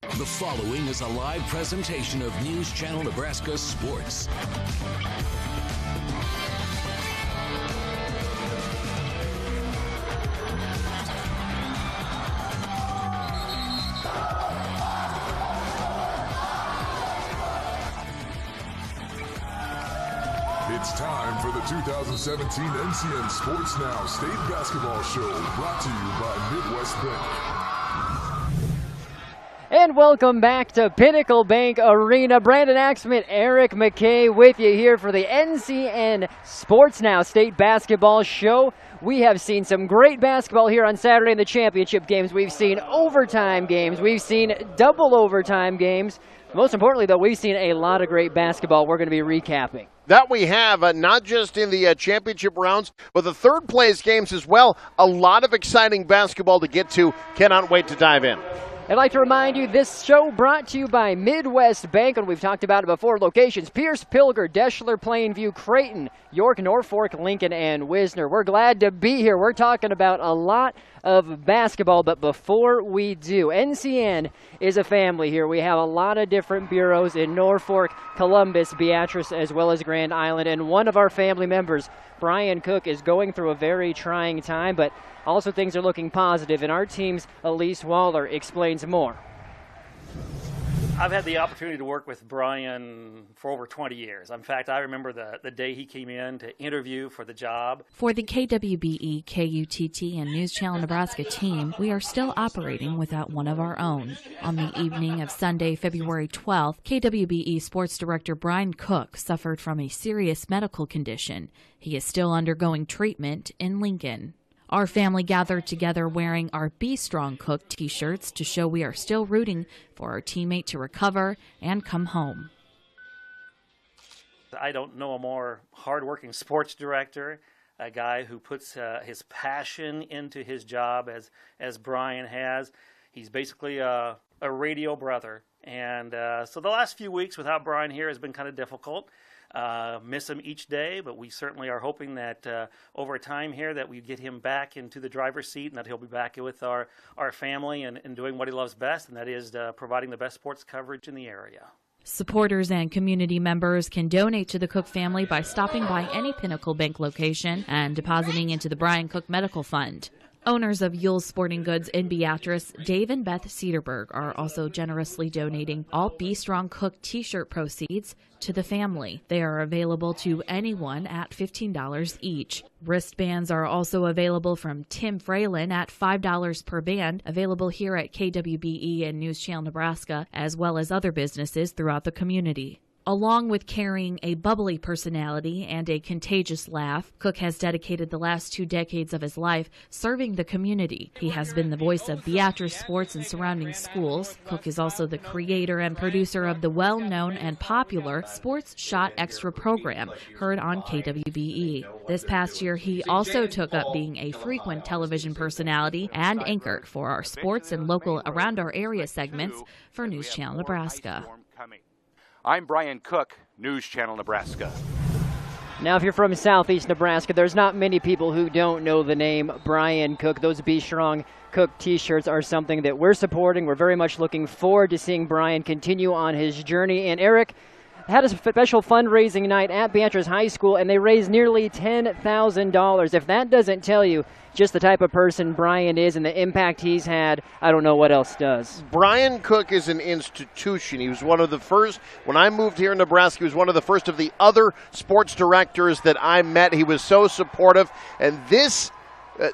The following is a live presentation of News Channel Nebraska Sports. It's time for the 2017 NCN Sports Now State Basketball Show, brought to you by Midwest Bank. And welcome back to Pinnacle Bank Arena. Brandon Axman, Eric McKay with you here for the NCN Sports Now State Basketball Show. We have seen some great basketball here on Saturday in the championship games. We've seen overtime games. We've seen double overtime games. Most importantly, though, we've seen a lot of great basketball we're going to be recapping. That we have, not just in the championship rounds, but the third place games as well. A lot of exciting basketball to get to. Cannot wait to dive in. I'd like to remind you, this show brought to you by Midwest Bank, and we've talked about it before. Locations: Pierce, Pilger, Deschler, Plainview, Creighton, York, Norfolk, Lincoln, and Wisner. We're glad to be here. We're talking about a lot of basketball, but before we do, NCN is a family here. We have a lot of different bureaus in Norfolk, Columbus, Beatrice, as well as Grand Island, and one of our family members, Brian Cook, is going through a very trying time, but also things are looking positive, and our team's Elise Waller explains more. I've had the opportunity to work with Brian for over 20 years. In fact, I remember the day he came in to interview for the job. For the KWBE, KUTT, and News Channel Nebraska team, we are still operating without one of our own. On the evening of Sunday, February 12th, KWBE Sports Director Brian Cook suffered from a serious medical condition. He is still undergoing treatment in Lincoln. Our family gathered together wearing our Be Strong Cook t-shirts to show we are still rooting for our teammate to recover and come home. I don't know a more hardworking sports director, a guy who puts his passion into his job as Brian has. He's basically a radio brother. And so the last few weeks without Brian here has been kind of difficult. Miss him each day, but we certainly are hoping that over time here that we get him back into the driver's seat and that he'll be back with our family and doing what he loves best, and that is providing the best sports coverage in the area. Supporters and community members can donate to the Cook family by stopping by any Pinnacle Bank location and depositing into the Brian Cook Medical Fund. Owners of Yule's Sporting Goods in Beatrice, Dave and Beth Cedarberg, are also generously donating all Be Strong Cook t-shirt proceeds to the family. They are available to anyone at $15 each. Wristbands are also available from Tim Fralin at $5 per band, available here at KWBE and News Channel Nebraska, as well as other businesses throughout the community. Along with carrying a bubbly personality and a contagious laugh, Cook has dedicated the last 2 decades of his life serving the community. He has been the voice of Beatrice sports and surrounding schools. Cook is also the creator and producer of the well-known and popular Sports Shot Extra program, heard on KWBE. This past year, he also took up being a frequent television personality and anchor for our sports and local around our area segments for News Channel Nebraska. I'm Brian Cook, News Channel Nebraska. Now, if you're from southeast Nebraska, there's not many people who don't know the name Brian Cook. Those Be Strong Cook t-shirts are something that we're supporting. We're very much looking forward to seeing Brian continue on his journey. And Eric had a special fundraising night at Beatrice High School, and they raised nearly $10,000. If that doesn't tell you just the type of person Brian is and the impact he's had, I don't know what else does. Brian Cook is an institution. He was one of the first, when I moved here in Nebraska, he was one of the first of the other sports directors that I met. He was so supportive. And this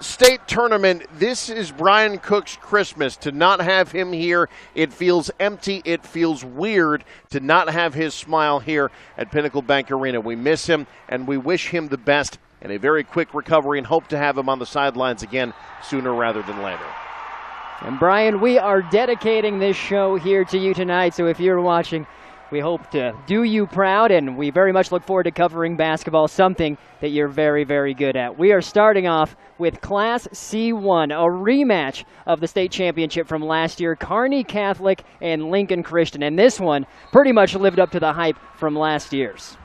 state tournament, this is Brian Cook's Christmas. To not have him here, it feels empty. It feels weird to not have his smile here at Pinnacle Bank Arena. We miss him, and we wish him the best and a very quick recovery, and hope to have him on the sidelines again sooner rather than later. And Brian, we are dedicating this show here to you tonight, so if you're watching, we hope to do you proud, and we very much look forward to covering basketball, something that you're very, very good at. We are starting off with Class C1, a rematch of the state championship from last year, Kearney Catholic and Lincoln Christian, and this one pretty much lived up to the hype from last year's.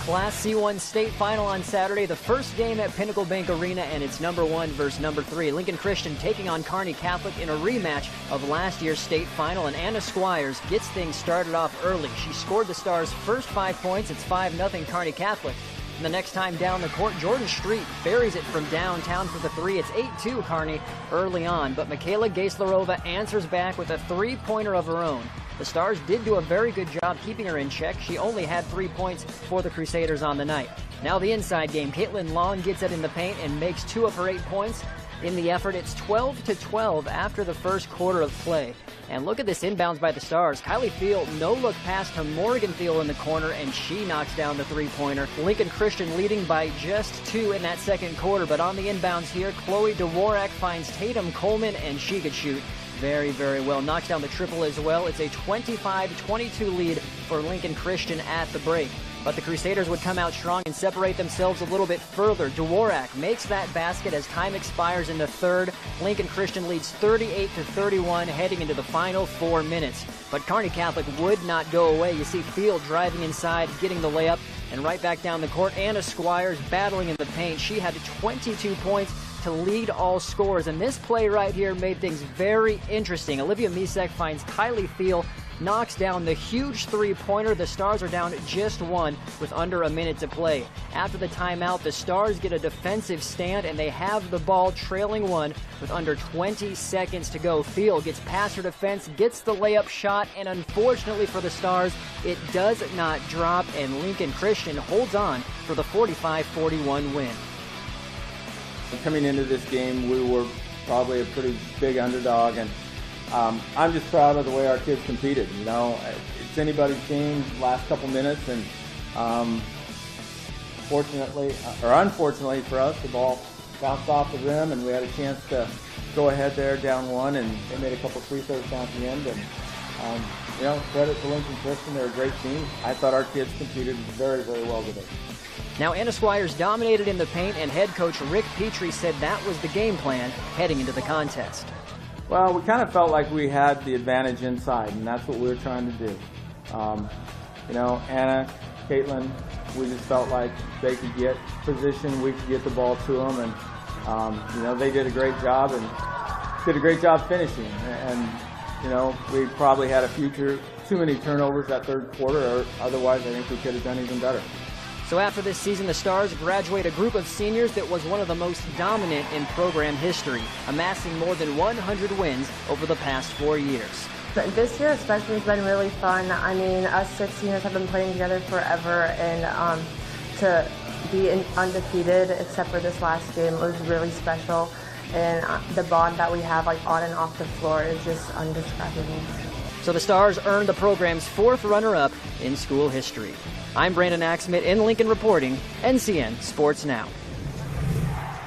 Class C1 state final on Saturday, the first game at Pinnacle Bank Arena, and it's number 1 versus number 3. Lincoln Christian taking on Kearney Catholic in a rematch of last year's state final, and Anna Squires gets things started off early. She scored the Stars' first 5 points. It's 5-0 Kearney Catholic. And the next time down the court, Jordan Street buries it from downtown for the 3. It's 8-2 Kearney early on, but Michaela Gaislerova answers back with a 3-pointer of her own. The Stars did do a very good job keeping her in check. She only had 3 points for the Crusaders on the night. Now the inside game. Caitlin Long gets it in the paint and makes 2 of her 8 points. In the effort, it's 12-12 after the first quarter of play. And look at this inbounds by the Stars. Kylie Field, no-look pass to Morgan Field in the corner, and she knocks down the 3-pointer. Lincoln Christian leading by just 2 in that second quarter, but on the inbounds here, Chloe Dvorak finds Tatum Coleman, and she could shoot very, very well. Knocks down the triple as well. It's a 25-22 lead for Lincoln Christian at the break. But the Crusaders would come out strong and separate themselves a little bit further. Dvorak makes that basket as time expires in the third. Lincoln Christian leads 38-31 heading into the final 4 minutes. But Kearney Catholic would not go away. You see Field driving inside, getting the layup, and right back down the court. Anna Squires battling in the paint. She had 22 points to lead all scores, and this play right here made things very interesting. Olivia Misek finds Kylie Field, knocks down the huge 3-pointer. The Stars are down just 1 with under a minute to play. After the timeout, the Stars get a defensive stand, and they have the ball trailing 1 with under 20 seconds to go. Field gets past her defense, gets the layup shot, and unfortunately for the Stars, it does not drop, and Lincoln Christian holds on for the 45-41 win. Coming into this game, we were probably a pretty big underdog, and I'm just proud of the way our kids competed. You know, it's anybody's game last couple minutes, and fortunately, or unfortunately for us, the ball bounced off the rim, and we had a chance to go ahead there down 1, and they made a couple free throws down at the end. And you know, credit to Lincoln Christian, they're a great team. I thought our kids competed very, very well today. Now Anna Squires dominated in the paint, and head coach Rick Petrie said that was the game plan heading into the contest. Well, we kind of felt like we had the advantage inside, and that's what we were trying to do. You know, Anna, Caitlin, we just felt like they could get position, we could get the ball to them, and you know, they did a great job and did a great job finishing. And you know, we probably had too many turnovers that third quarter, or otherwise I think we could have done even better. So after this season, the Stars graduate a group of seniors that was one of the most dominant in program history, amassing more than 100 wins over the past 4 years. This year especially has been really fun. I mean, us 6 seniors have been playing together forever, and to be undefeated except for this last game was really special. And the bond that we have, like on and off the floor, is just undescribable. So the Stars earned the program's 4th runner-up in school history. I'm Brandon Axmit in Lincoln reporting, NCN Sports Now.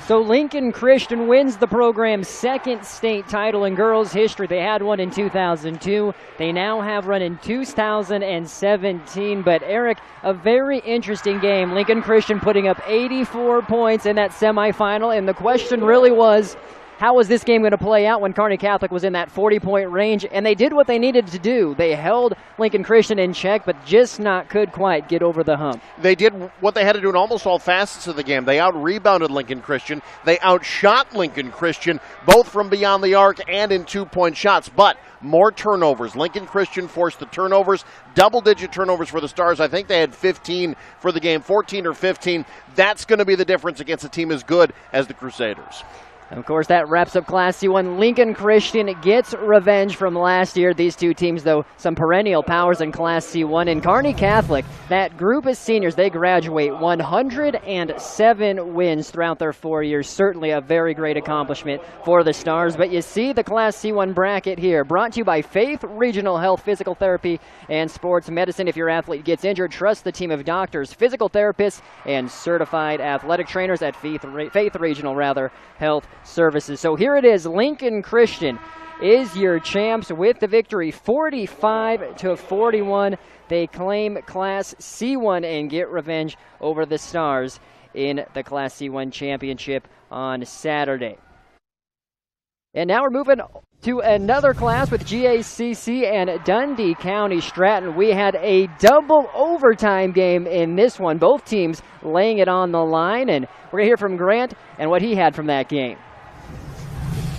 So Lincoln Christian wins the program's 2nd state title in girls history. They had one in 2002. They now have one in 2017. But Eric, a very interesting game. Lincoln Christian putting up 84 points in that semifinal, and the question really was, how was this game going to play out when Kearney Catholic was in that 40-point range? And they did what they needed to do. They held Lincoln Christian in check, but just could quite get over the hump. They did what they had to do in almost all facets of the game. They out-rebounded Lincoln Christian. They outshot Lincoln Christian, both from beyond the arc and in 2-point shots. But more turnovers. Lincoln Christian forced the turnovers, double-digit turnovers for the Stars. I think they had 15 for the game, 14 or 15. That's going to be the difference against a team as good as the Crusaders. Of course, that wraps up Class C1. Lincoln Christian gets revenge from last year. These two teams, though, some perennial powers in Class C1. And Kearney Catholic, that group of seniors, they graduate 107 wins throughout their 4 years. Certainly a very great accomplishment for the Stars. But you see the Class C1 bracket here, brought to you by Faith Regional Health, Physical Therapy, and Sports Medicine. If your athlete gets injured, trust the team of doctors, physical therapists, and certified athletic trainers at Faith Regional Health Services. So here it is. Lincoln Christian is your champs with the victory, 45-41. They claim Class C1 and get revenge over the Stars in the Class C1 championship on Saturday. And now we're moving to another class with GACC and Dundee County Stratton. We had a double overtime game in this one, both teams laying it on the line, and we're going to hear from Grant and what he had from that game.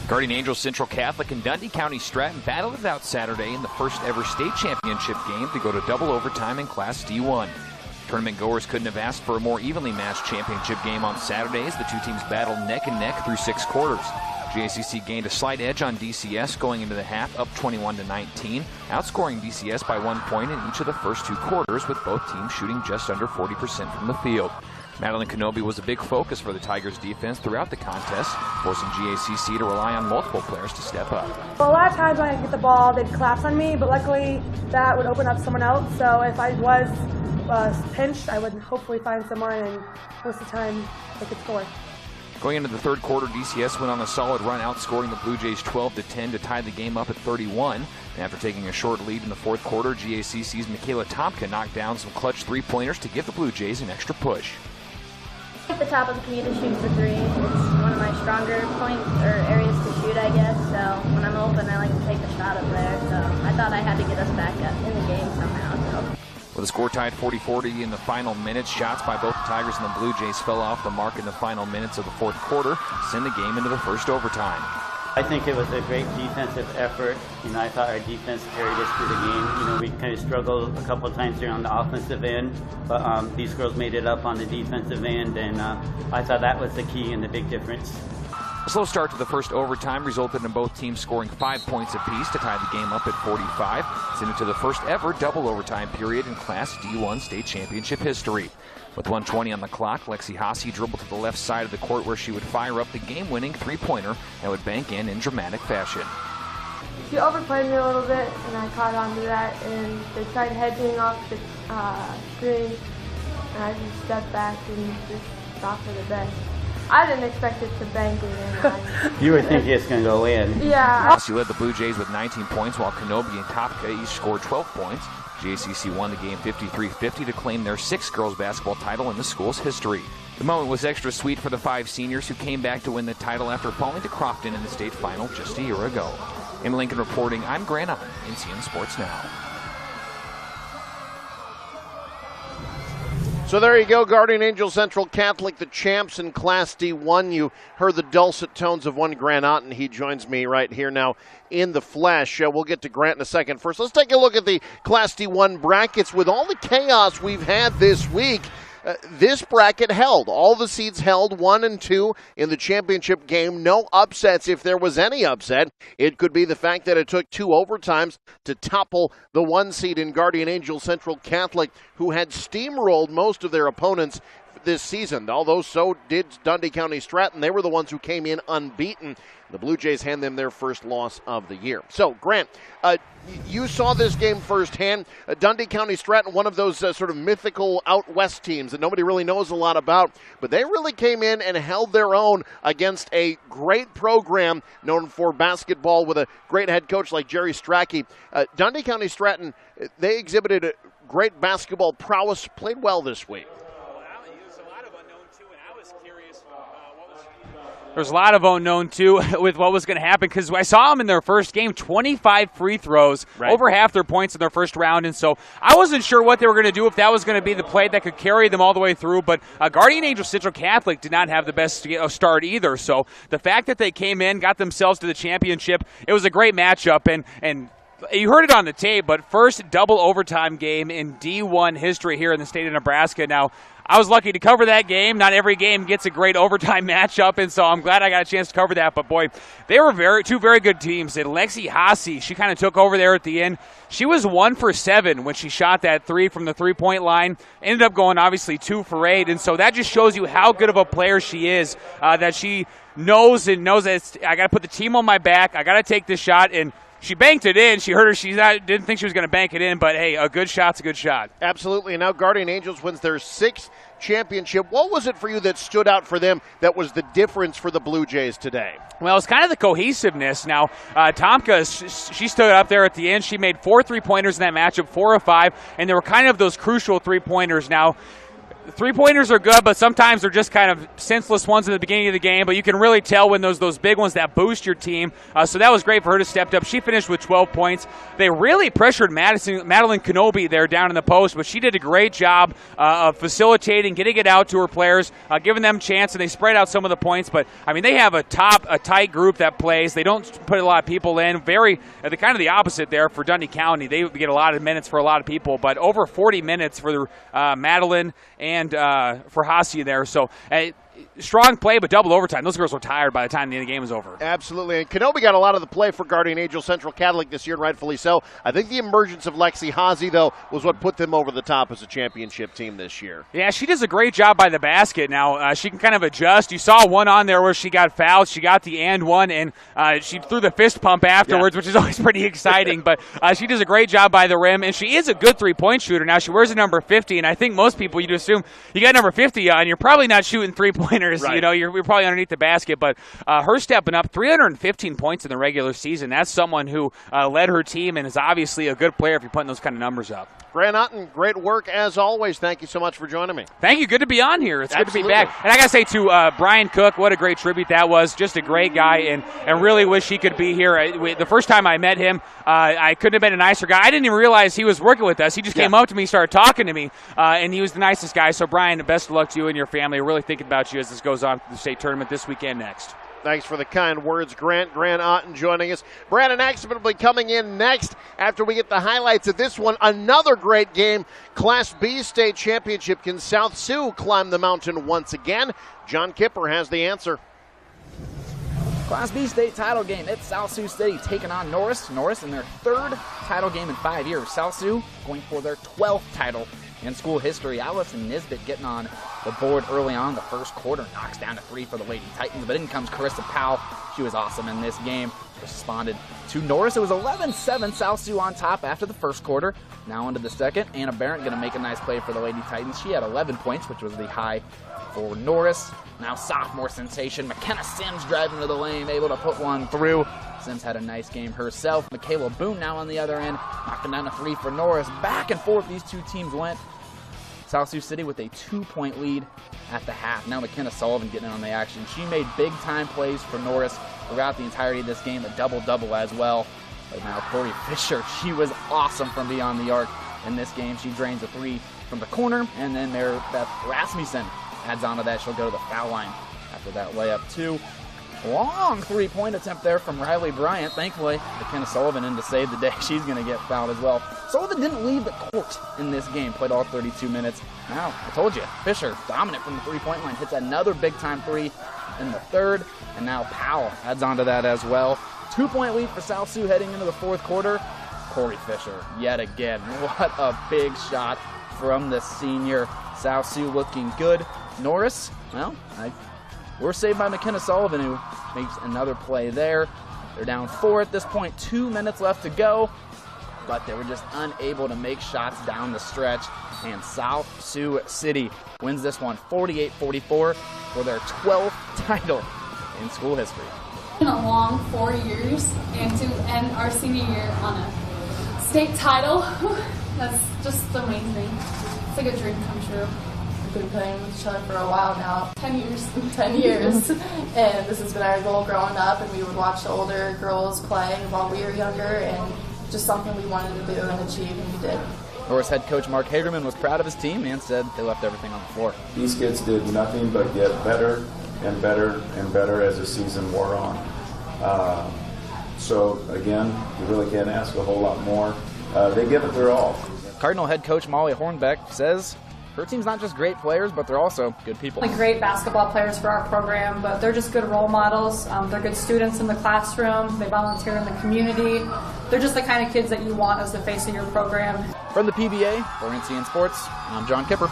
Guardian Angels Central Catholic and Dundee County Stratton battled it out Saturday in the first ever state championship game to go to double overtime in Class D1. Tournament goers couldn't have asked for a more evenly matched championship game on Saturday as the two teams battled neck and neck through 6 quarters. GACC gained a slight edge on DCS going into the half, up 21-19, outscoring DCS by 1 point in each of the first 2 quarters, with both teams shooting just under 40% from the field. Madeline Kenobi was a big focus for the Tigers defense throughout the contest, forcing GACC to rely on multiple players to step up. Well, a lot of times when I get the ball, they'd collapse on me, but luckily that would open up someone else. So if I was pinched, I would hopefully find someone, and most of the time they could score. Going into the third quarter, DCS went on a solid run, outscoring the Blue Jays 12-10 to tie the game up at 31. And after taking a short lead in the fourth quarter, GACC's Michaela Tomka knocked down some clutch 3-pointers to give the Blue Jays an extra push. At the top of the key to shoot the 3. It's one of my stronger points or areas to shoot, I guess. So when I'm open, I like to take the shot up there. So I thought I had to get us back up in the game somehow. So. With the score tied 40-40 in the final minutes, shots by both the Tigers and the Blue Jays fell off the mark in the final minutes of the fourth quarter, send the game into the first overtime. I think it was a great defensive effort. I thought our defense carried us through the game. We kind of struggled a couple of times here on the offensive end, but these girls made it up on the defensive end, and I thought that was the key and the big difference. A slow start to the first overtime resulted in both teams scoring 5 points apiece to tie the game up at 45, sending it to the first ever double overtime period in Class D1 state championship history. With 1:20 on the clock, Lexi Haase dribbled to the left side of the court where she would fire up the game-winning 3-pointer and would bank in dramatic fashion. She overplayed me a little bit, and I caught on to that, and they tried hedging off the screen, and I just stepped back and just thought for the best. I didn't expect it to bank it in. You were thinking it's going to go in. Yeah. Haase led the Blue Jays with 19 points, while Kenobi and Topka each scored 12 points. GACC won the game 53-50 to claim their 6th girls basketball title in the school's history. The moment was extra sweet for the 5 seniors who came back to win the title after falling to Crofton in the state final just a year ago. In Lincoln reporting, I'm Grant Allen, NCN Sports Now. So there you go, Guardian Angel Central Catholic, the champs in Class D1. You heard the dulcet tones of one Grant Otten. He joins me right here now in the flesh. We'll get to Grant in a second. First, let's take a look at the Class D1 brackets. With all the chaos we've had this week, this bracket held. All the seeds held 1 and 2 in the championship game. No upsets. If there was any upset, it could be the fact that it took 2 overtimes to topple the 1 seed in Guardian Angel Central Catholic, who had steamrolled most of their opponents this season. Although so did Dundee County Stratton. They were the ones who came in unbeaten. The Blue Jays hand them their first loss of the year. So, Grant, you saw this game firsthand. Dundee County Stratton, one of those sort of mythical out west teams that nobody really knows a lot about, but they really came in and held their own against a great program known for basketball with a great head coach like Jerry Strachey. Dundee County Stratton, they exhibited a great basketball prowess, played well this week. There's a lot of unknown, too, with what was going to happen, because I saw them in their first game, 25 free throws, over half their points in their first round, and so I wasn't sure what they were going to do, if that was going to be the play that could carry them all the way through, but Guardian Angel Central Catholic did not have the best start either, so the fact that they came in, got themselves to the championship, it was a great matchup, and you heard it on the tape, but first double overtime game in D1 history here in the state of Nebraska. Now, I was lucky to cover that game. Not every game gets a great overtime matchup, and so I'm glad I got a chance to cover that. But, boy, they were two very good teams. And Lexi Haase, she kind of took over there at the end. She was 1 for 7 when she shot that 3 from the three-point line. Ended up going, obviously, 2 for 8. And so that just shows you how good of a player she is, that she knows that I got to put the team on my back. I got to take this shot, and she banked it in. She heard her. Didn't think she was going to bank it in, but, hey, a good shot's a good shot. Absolutely. And now Guardian Angels wins their 6th championship. What was it for you that stood out for them that was the difference for the Blue Jays today? Well, it's kind of the cohesiveness. Now, Tomka, she stood up there at the end. She made 4 3-pointers in that matchup, 4 of 5, and there were kind of those crucial 3-pointers. Now, three-pointers are good, but sometimes they're just kind of senseless ones at the beginning of the game, but you can really tell when those big ones that boost your team. So that was great for her to step up. She finished with 12 points. They really pressured Madeline Kenobi there down in the post, but she did a great job of facilitating, getting it out to her players, giving them a chance, and they spread out some of the points. But, I mean, they have a tight group that plays. They don't put a lot of people in. The kind of the opposite there for Dundee County. They get a lot of minutes for a lot of people, but over 40 minutes for Madeline and for Hasia there. So strong play, but double overtime. Those girls were tired by the time the game was over. Absolutely. And Kenobi got a lot of the play for Guardian Angel Central Catholic this year, and rightfully so. I think the emergence of Lexi Haase, though, was what put them over the top as a championship team this year. Yeah, she does a great job by the basket now. She can kind of adjust. You saw one on there where she got fouled. She got the and one, and she threw the fist pump afterwards, which is always pretty exciting. But she does a great job by the rim, and she is a good three-point shooter. Now, she wears a number 50, and I think most people, you'd assume you got number 50 on, you're probably not shooting three-pointers. Right. You know, you're probably underneath the basket. But her stepping up, 315 points in the regular season. That's someone who led her team and is obviously a good player if you're putting those kind of numbers up. Grant Otten, great work as always. Thank you so much for joining me. Thank you. Good to be on here. It's good to be back. And I got to say, to Brian Cook, what a great tribute that was. Just a great guy, and really wish he could be here. The first time I met him, I couldn't have been a nicer guy. I didn't even realize he was working with us. He just came up to me, started talking to me, and he was the nicest guy. So, Brian, best of luck to you and your family. We're really thinking about you as this goes on to the state tournament this weekend next. Thanks for the kind words, Grant. Grant Otten joining us. Brandon Axman will be coming in next after we get the highlights of this one. Another great game. Class B state championship. Can South Sioux climb the mountain once again? John Kipper has the answer. Class B state title game. It's South Sioux City taking on Norris. Norris in their third title game in 5 years. South Sioux going for their 12th title in school history. Allison Nisbet getting on the board early on. The first quarter knocks down a three for the Lady Titans, but in comes Carissa Powell. She was awesome in this game. Responded to Norris. It was 11-7, South Sioux on top after the first quarter. Now into the second. Anna Barrett going to make a nice play for the Lady Titans. She had 11 points, which was the high for Norris. Now sophomore sensation McKenna Sims driving to the lane, able to put one through. Sims had a nice game herself. Michaela Boone now on the other end, knocking down a three for Norris. Back and forth these two teams went. South Sioux City with a 2-point lead at the half. Now McKenna Sullivan getting in on the action. She made big-time plays for Norris throughout the entirety of this game, a double-double as well. But now Corey Fisher, she was awesome from beyond the arc in this game. She drains a three from the corner, and then Beth Rasmussen adds on to that. She'll go to the foul line after that layup too. Long three-point attempt there from Riley Bryant. Thankfully, McKenna Sullivan in to save the day. She's going to get fouled as well. Sullivan didn't leave the court in this game. Played all 32 minutes. Now, I told you, Fisher dominant from the three-point line. Hits another big-time three in the third. And now Powell adds on to that as well. 2-point lead for South Sioux heading into the fourth quarter. Corey Fisher, yet again. What a big shot from the senior. South Sioux looking good. Norris, well, we're saved by McKenna Sullivan, who makes another play there. They're down 4 at this point, 2 minutes left to go, but they were just unable to make shots down the stretch. And South Sioux City wins this one 48-44 for their 12th title in school history. It's been a long 4 years, and to end our senior year on a state title, that's just amazing. It's like a dream come true. We've been playing with each other for a while now. 10 years. 10 years. And this has been our goal growing up, and we would watch the older girls play while we were younger, and just something we wanted to do and achieve, and we did. Norris head coach Mark Hagerman was proud of his team and said they left everything on the floor. These kids did nothing but get better and better and better as the season wore on. So, again, you really can't ask a whole lot more. They give it their all. Cardinal head coach Molly Hornbeck says her team's not just great players, but they're also good people. Like great basketball players for our program, but they're just good role models. They're good students in the classroom. They volunteer in the community. They're just the kind of kids that you want as the face of your program. From the PBA, for NCN Sports, I'm John Kipper.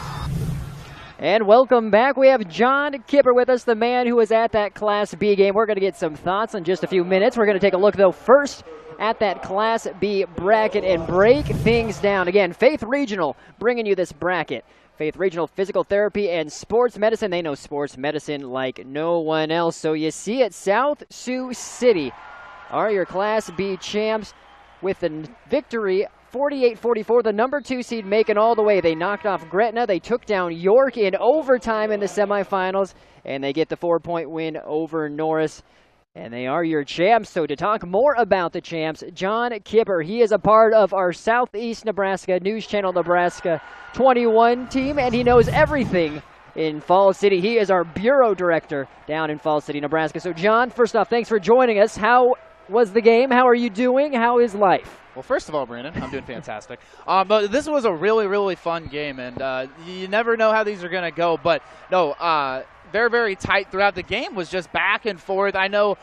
And welcome back. We have John Kipper with us, the man who was at that Class B game. We're going to get some thoughts in just a few minutes. We're going to take a look, though, first at that Class B bracket and break things down. Again, Faith Regional bringing you this bracket. Faith Regional Physical Therapy and Sports Medicine. They know sports medicine like no one else. So you see it, South Sioux City are your Class B champs with a victory 48-44. The number 2 seed making all the way. They knocked off Gretna. They took down York in overtime in the semifinals, and they get the 4-point win over Norris. And they are your champs. So to talk more about the champs, John Kipper. He is a part of our Southeast Nebraska News Channel Nebraska 21 team, and he knows everything in Falls City. He is our bureau director down in Falls City, Nebraska. So John, first off, thanks for joining us. How was the game? How are you doing? How is life? Well, first of all, Brandon, I'm doing fantastic. But this was a really, really fun game, and you never know how these are going to go. But, no, very, very tight throughout the game. Was just back and forth. I know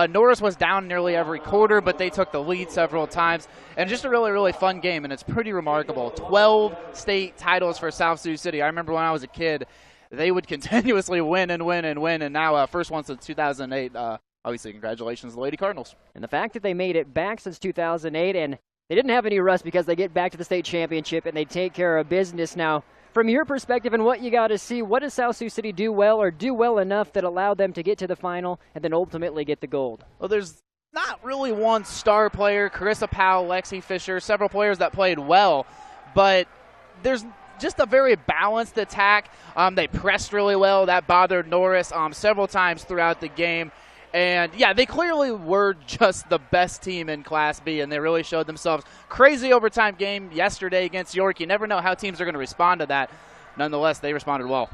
Norris was down nearly every quarter, but they took the lead several times. And just a really, really fun game, and it's pretty remarkable. 12 state titles for South Sioux City. I remember when I was a kid, they would continuously win and win and win, and now first one since 2008. Obviously, congratulations to the Lady Cardinals. And the fact that they made it back since 2008, and they didn't have any rust because they get back to the state championship and they take care of business. Now, from your perspective and what you got to see, what does South Sioux City do well or do well enough that allowed them to get to the final and then ultimately get the gold? Well, there's not really one star player. Carissa Powell, Lexi Fisher, several players that played well, but there's just a very balanced attack. They pressed really well. That bothered Norris several times throughout the game. And, yeah, they clearly were just the best team in Class B, and they really showed themselves. Crazy overtime game yesterday against York. You never know how teams are going to respond to that. Nonetheless, they responded well.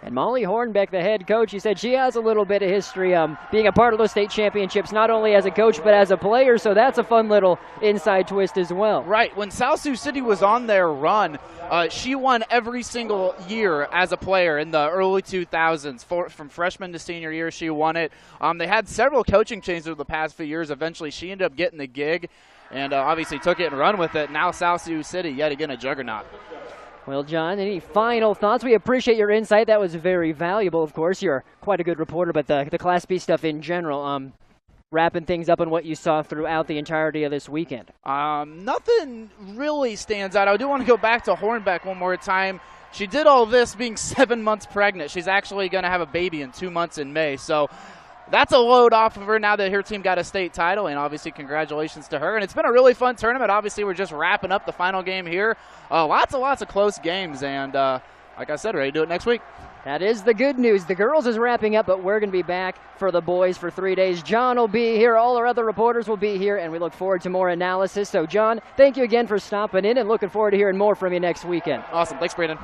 And Molly Hornbeck, the head coach, she said she has a little bit of history being a part of those state championships, not only as a coach but as a player, so that's a fun little inside twist as well. Right. When South Sioux City was on their run, she won every single year as a player in the early 2000s. From freshman to senior year, she won it. They had several coaching changes over the past few years. Eventually, she ended up getting the gig and obviously took it and run with it. Now South Sioux City, yet again, a juggernaut. Well, John, any final thoughts? We appreciate your insight. That was very valuable, of course. You're quite a good reporter, but the Class B stuff in general, wrapping things up on what you saw throughout the entirety of this weekend. Nothing really stands out. I do want to go back to Hornbeck one more time. She did all this being 7 months pregnant. She's actually going to have a baby in 2 months in May. So that's a load off of her now that her team got a state title, and obviously congratulations to her. And it's been a really fun tournament. Obviously, we're just wrapping up the final game here. Lots of close games, and like I said, ready to do it next week. That is the good news. The girls is wrapping up, but we're going to be back for the boys for 3 days. John will be here. All our other reporters will be here, and we look forward to more analysis. So, John, thank you again for stopping in, and looking forward to hearing more from you next weekend. Awesome. Thanks, Brandon.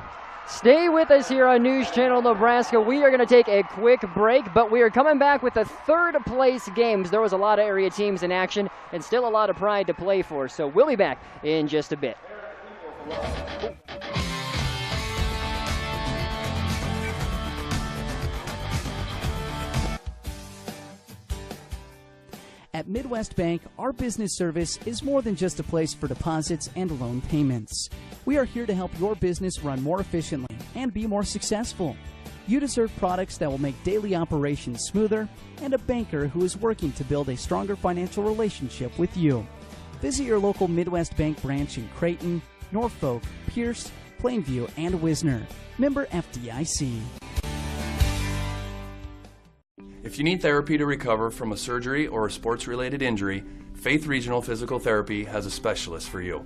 Stay with us here on News Channel Nebraska. We are going to take a quick break, but we are coming back with the third-place games. There was a lot of area teams in action and still a lot of pride to play for, so we'll be back in just a bit. At Midwest Bank, our business service is more than just a place for deposits and loan payments. We are here to help your business run more efficiently and be more successful. You deserve products that will make daily operations smoother and a banker who is working to build a stronger financial relationship with you. Visit your local Midwest Bank branch in Creighton, Norfolk, Pierce, Plainview, and Wisner. Member FDIC. If you need therapy to recover from a surgery or a sports-related injury, Faith Regional Physical Therapy has a specialist for you.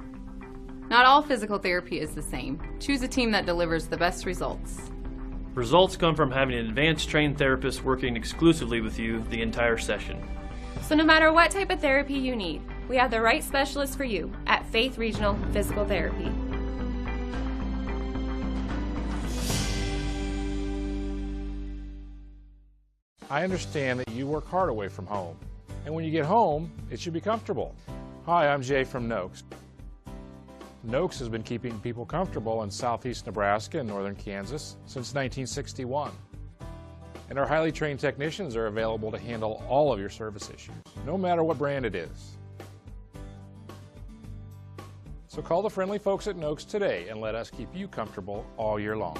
Not all physical therapy is the same. Choose a team that delivers the best results. Results come from having an advanced trained therapist working exclusively with you the entire session. So no matter what type of therapy you need, we have the right specialist for you at Faith Regional Physical Therapy. I understand that you work hard away from home, and when you get home, it should be comfortable. Hi, I'm Jay from Noakes. Noakes has been keeping people comfortable in southeast Nebraska and northern Kansas since 1961. And our highly trained technicians are available to handle all of your service issues, no matter what brand it is. So call the friendly folks at Noakes today and let us keep you comfortable all year long.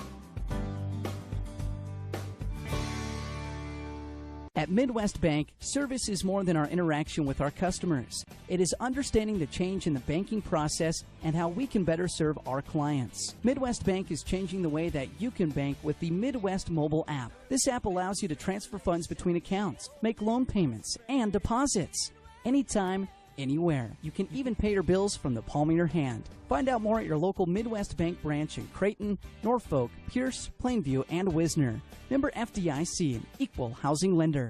At Midwest Bank, service is more than our interaction with our customers. It is understanding the change in the banking process and how we can better serve our clients. Midwest Bank is changing the way that you can bank with the Midwest mobile app. This app allows you to transfer funds between accounts, make loan payments, and deposits anytime, anywhere. You can even pay your bills from the palm of your hand. Find out more at your local Midwest Bank branch in Creighton, Norfolk, Pierce, Plainview, and Wisner. Member FDIC, an equal housing lender.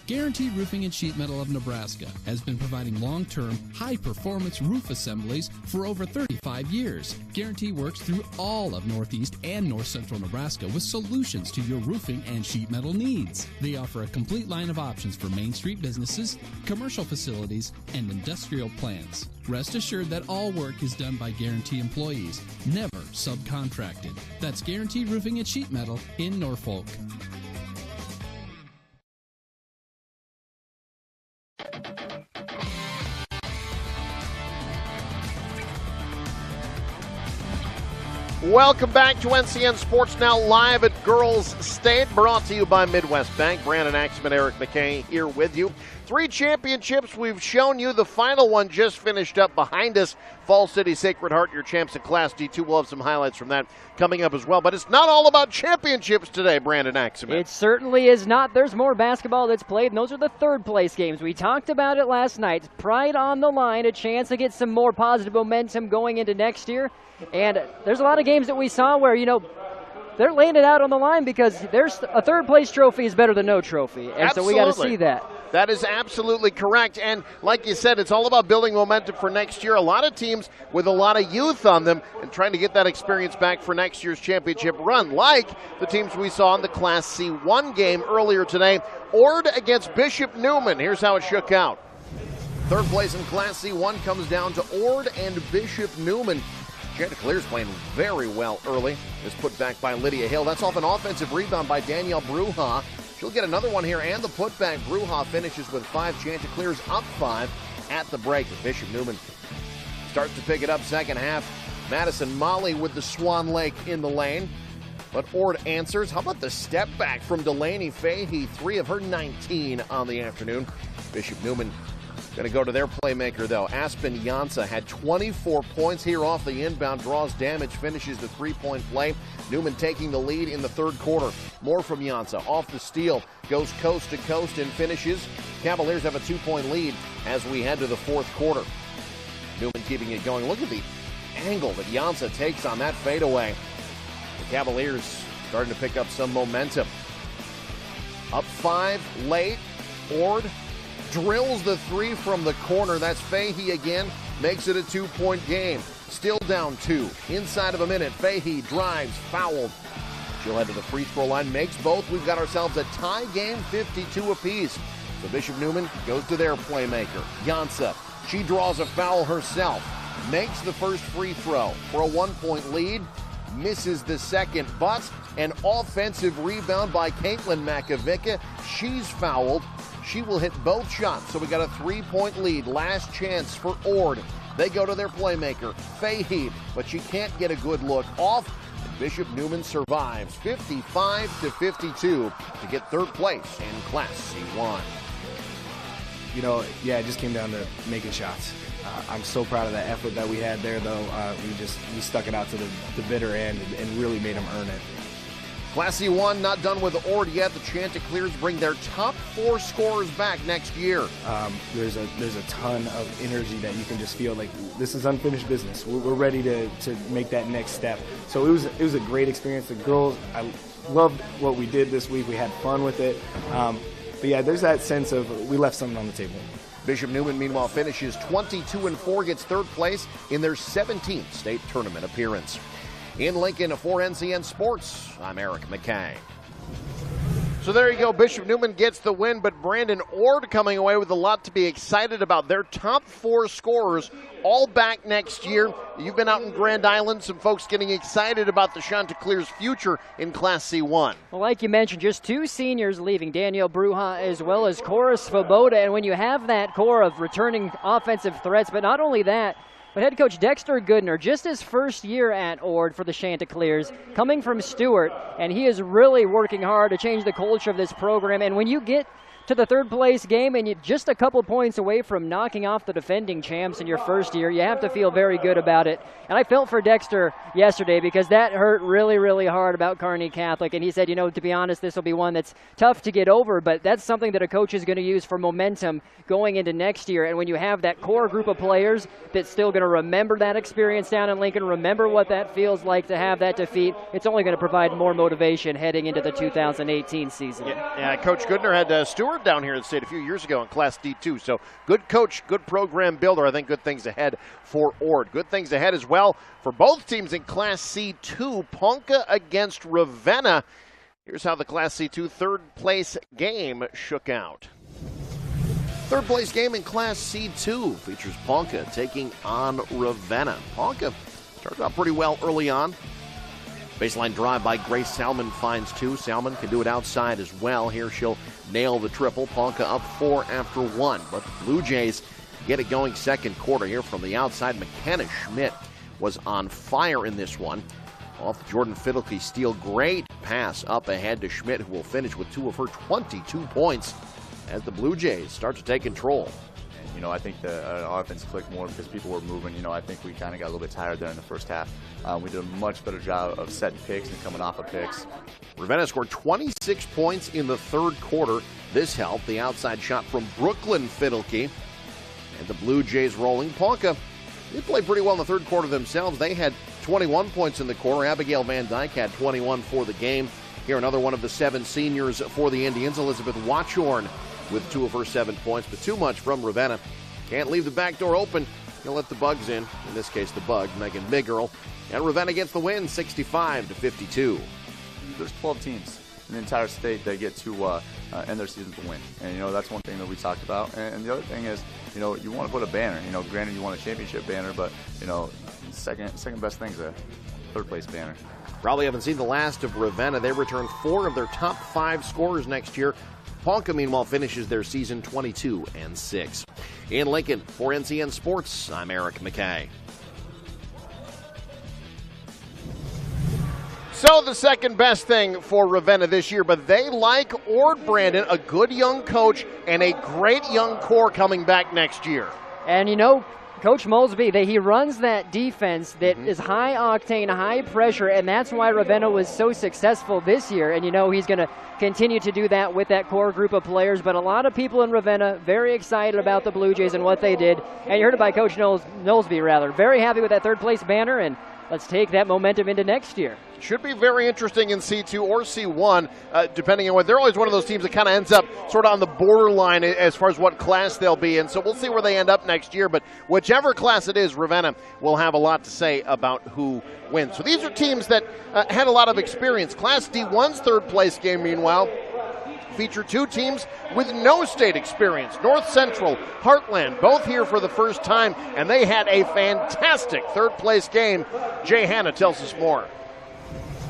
Guarantee Roofing and Sheet Metal of Nebraska has been providing long-term, high-performance roof assemblies for over 35 years. Guarantee works through all of Northeast and North Central Nebraska with solutions to your roofing and sheet metal needs. They offer a complete line of options for Main Street businesses, commercial facilities, and industrial plants. Rest assured that all work is done by Guarantee employees, never subcontracted. That's Guarantee Roofing and Sheet Metal in Norfolk. Welcome back to NCN Sports Now live at Girls State, brought to you by Midwest Bank. Brandon Axman, Eric McKay here with you. 3 championships we've shown you. The final one just finished up behind us. Falls City Sacred Heart, your champs in Class D2. We'll have some highlights from that coming up as well. But it's not all about championships today, Brandon Axman. It certainly is not. There's more basketball that's played, and those are the third-place games. We talked about it last night. Pride on the line, a chance to get some more positive momentum going into next year. And there's a lot of games that we saw where, they're laying it out on the line because there's a third-place trophy is better than no trophy. And Absolutely. So we got to see that. That is absolutely correct. And like you said, it's all about building momentum for next year. A lot of teams with a lot of youth on them and trying to get that experience back for next year's championship run, like the teams we saw in the Class C1 game earlier today. Ord against Bishop Neumann. Here's how it shook out. Third place in Class C1 comes down to Ord and Bishop Neumann. Chanticleer's playing very well early. Is put back by Lydia Hill. That's off an offensive rebound by Danielle Bruja. She'll get another one here, and the putback. Bruja finishes with 5. Chanticleer's up 5 at the break. Bishop Neumann starts to pick it up second half. Madison Molly with the Swan Lake in the lane. But Ord answers. How about the step back from Delaney Fahey? 3 of her 19 on the afternoon. Bishop Neumann going to go to their playmaker, though. Aspen Jansa had 24 points here off the inbound, draws damage, finishes the three-point play. Neumann taking the lead in the third quarter. More from Jansa. Off the steal, goes coast to coast and finishes. Cavaliers have a 2-point lead as we head to the fourth quarter. Neumann keeping it going. Look at the angle that Jansa takes on that fadeaway. The Cavaliers starting to pick up some momentum. Up 5 late. Ord drills the 3 from the corner. That's Fahey again. Makes it a 2-point game. Still down 2. Inside of a minute, Fahey drives, fouled. She'll head to the free throw line, makes both. We've got ourselves a tie game, 52 apiece. So Bishop Neumann goes to their playmaker, Jansa. She draws a foul herself. Makes the first free throw for a 1-point lead. Misses the second, but an offensive rebound by Caitlin Makovica. She's fouled. She will hit both shots, so we got a 3-point lead. Last chance for Ord. They go to their playmaker, Fahey, but she can't get a good look off. Bishop Neumann survives 55-52 to get third place in Class C1. It just came down to making shots. I'm so proud of that effort that we had there, though. We stuck it out to the bitter end and really made them earn it. Class C1 not done with Ord yet. The Chanticleers bring their top 4 scorers back next year. There's a ton of energy that you can just feel like this is unfinished business. We're ready to make that next step. So it was a great experience. The girls, I loved what we did this week. We had fun with it. But yeah, there's that sense of we left something on the table. Bishop Neumann, meanwhile, finishes 22-4, gets third place in their 17th state tournament appearance. In Lincoln, for NCN Sports, I'm Eric McKay. So there you go. Bishop Neumann gets the win, but Brandon Ord coming away with a lot to be excited about. Their top 4 scorers all back next year. You've been out in Grand Island. Some folks getting excited about the Chanticleer's future in Class C1. Well, like you mentioned, just 2 seniors leaving, Danielle Bruja as well as Cora Svoboda. And when you have that core of returning offensive threats, but not only that, but head coach Dexter Goodner, just his first year at Ord for the Chanticleers, coming from Stewart, and he is really working hard to change the culture of this program. And when you get to the third place game and you're just a couple points away from knocking off the defending champs in your first year. You have to feel very good about it. And I felt for Dexter yesterday because that hurt really, really hard about Kearney Catholic. And he said, you know, to be honest, this will be one that's tough to get over, but that's something that a coach is going to use for momentum going into next year. And when you have that core group of players that's still going to remember that experience down in Lincoln, remember what that feels like to have that defeat, it's only going to provide more motivation heading into the 2018 season. Yeah, Coach Goodner had Stewart down here in the state a few years ago in Class D2. So good coach, good program builder. I think good things ahead for Ord. Good things ahead as well for both teams in Class C2. Ponca against Ravenna. Here's how the Class C2 third place game shook out. Third place game in Class C2 features Ponca taking on Ravenna. Ponca started out pretty well early on. Baseline drive by Grace Salmon finds two. Salmon can do it outside as well. Here she'll nail the triple. Ponca up 4 after 1. But the Blue Jays get it going second quarter here from the outside. McKenna Schmidt was on fire in this one. Off Jordan Fiddlekey steal. Great pass up ahead to Schmidt, who will finish with 2 of her 22 points as the Blue Jays start to take control. You know, I think the offense clicked more because people were moving. You know, I think we kind of got a little bit tired there in the first half. We did a much better job of setting picks and coming off of picks. Ravenna scored 26 points in the third quarter. This helped. The outside shot from Brooklyn Fiddlekey. And the Blue Jays rolling. Ponca, they played pretty well in the third quarter themselves. They had 21 points in the quarter. Abigail Van Dyke had 21 for the game. Here another one of the 7 seniors for the Indians, Elizabeth Watchorn, with 2 of her 7 points, but too much from Ravenna. Can't leave the back door open. He'll let the Bugs in this case the Bug, Megan Biggerl. And Ravenna gets the win, 65-52. There's 12 teams in the entire state that get to end their season to win. And, you know, that's one thing that we talked about. And the other thing is, you know, you want to put a banner. You know, granted you want a championship banner, but, you know, second best thing's a third place banner. Probably haven't seen the last of Ravenna. They return 4 of their top 5 scorers next year. Ponca, meanwhile, finishes their season 22-6. In Lincoln, for NCN Sports, I'm Eric McKay. So the second best thing for Ravenna this year, but they like Ord Brandon, a good young coach and a great young core coming back next year. And you know, Coach Mosby, he runs that defense that is high octane, high pressure, and that's why Ravenna was so successful this year. And you know he's going to continue to do that with that core group of players. But a lot of people in Ravenna very excited about the Blue Jays and what they did. And you heard it by Coach Knowlesby, very happy with that third place banner, and let's take that momentum into next year. Should be very interesting in C2 or C1, depending on what. They're always one of those teams that kind of ends up sort of on the borderline as far as what class they'll be in. So we'll see where they end up next year. But whichever class it is, Ravenna will have a lot to say about who wins. So these are teams that had a lot of experience. Class D1's third place game, meanwhile, feature 2 teams with no state experience. North Central, Heartland, both here for the first time, and they had a fantastic third place game. Jay Hanna tells us more.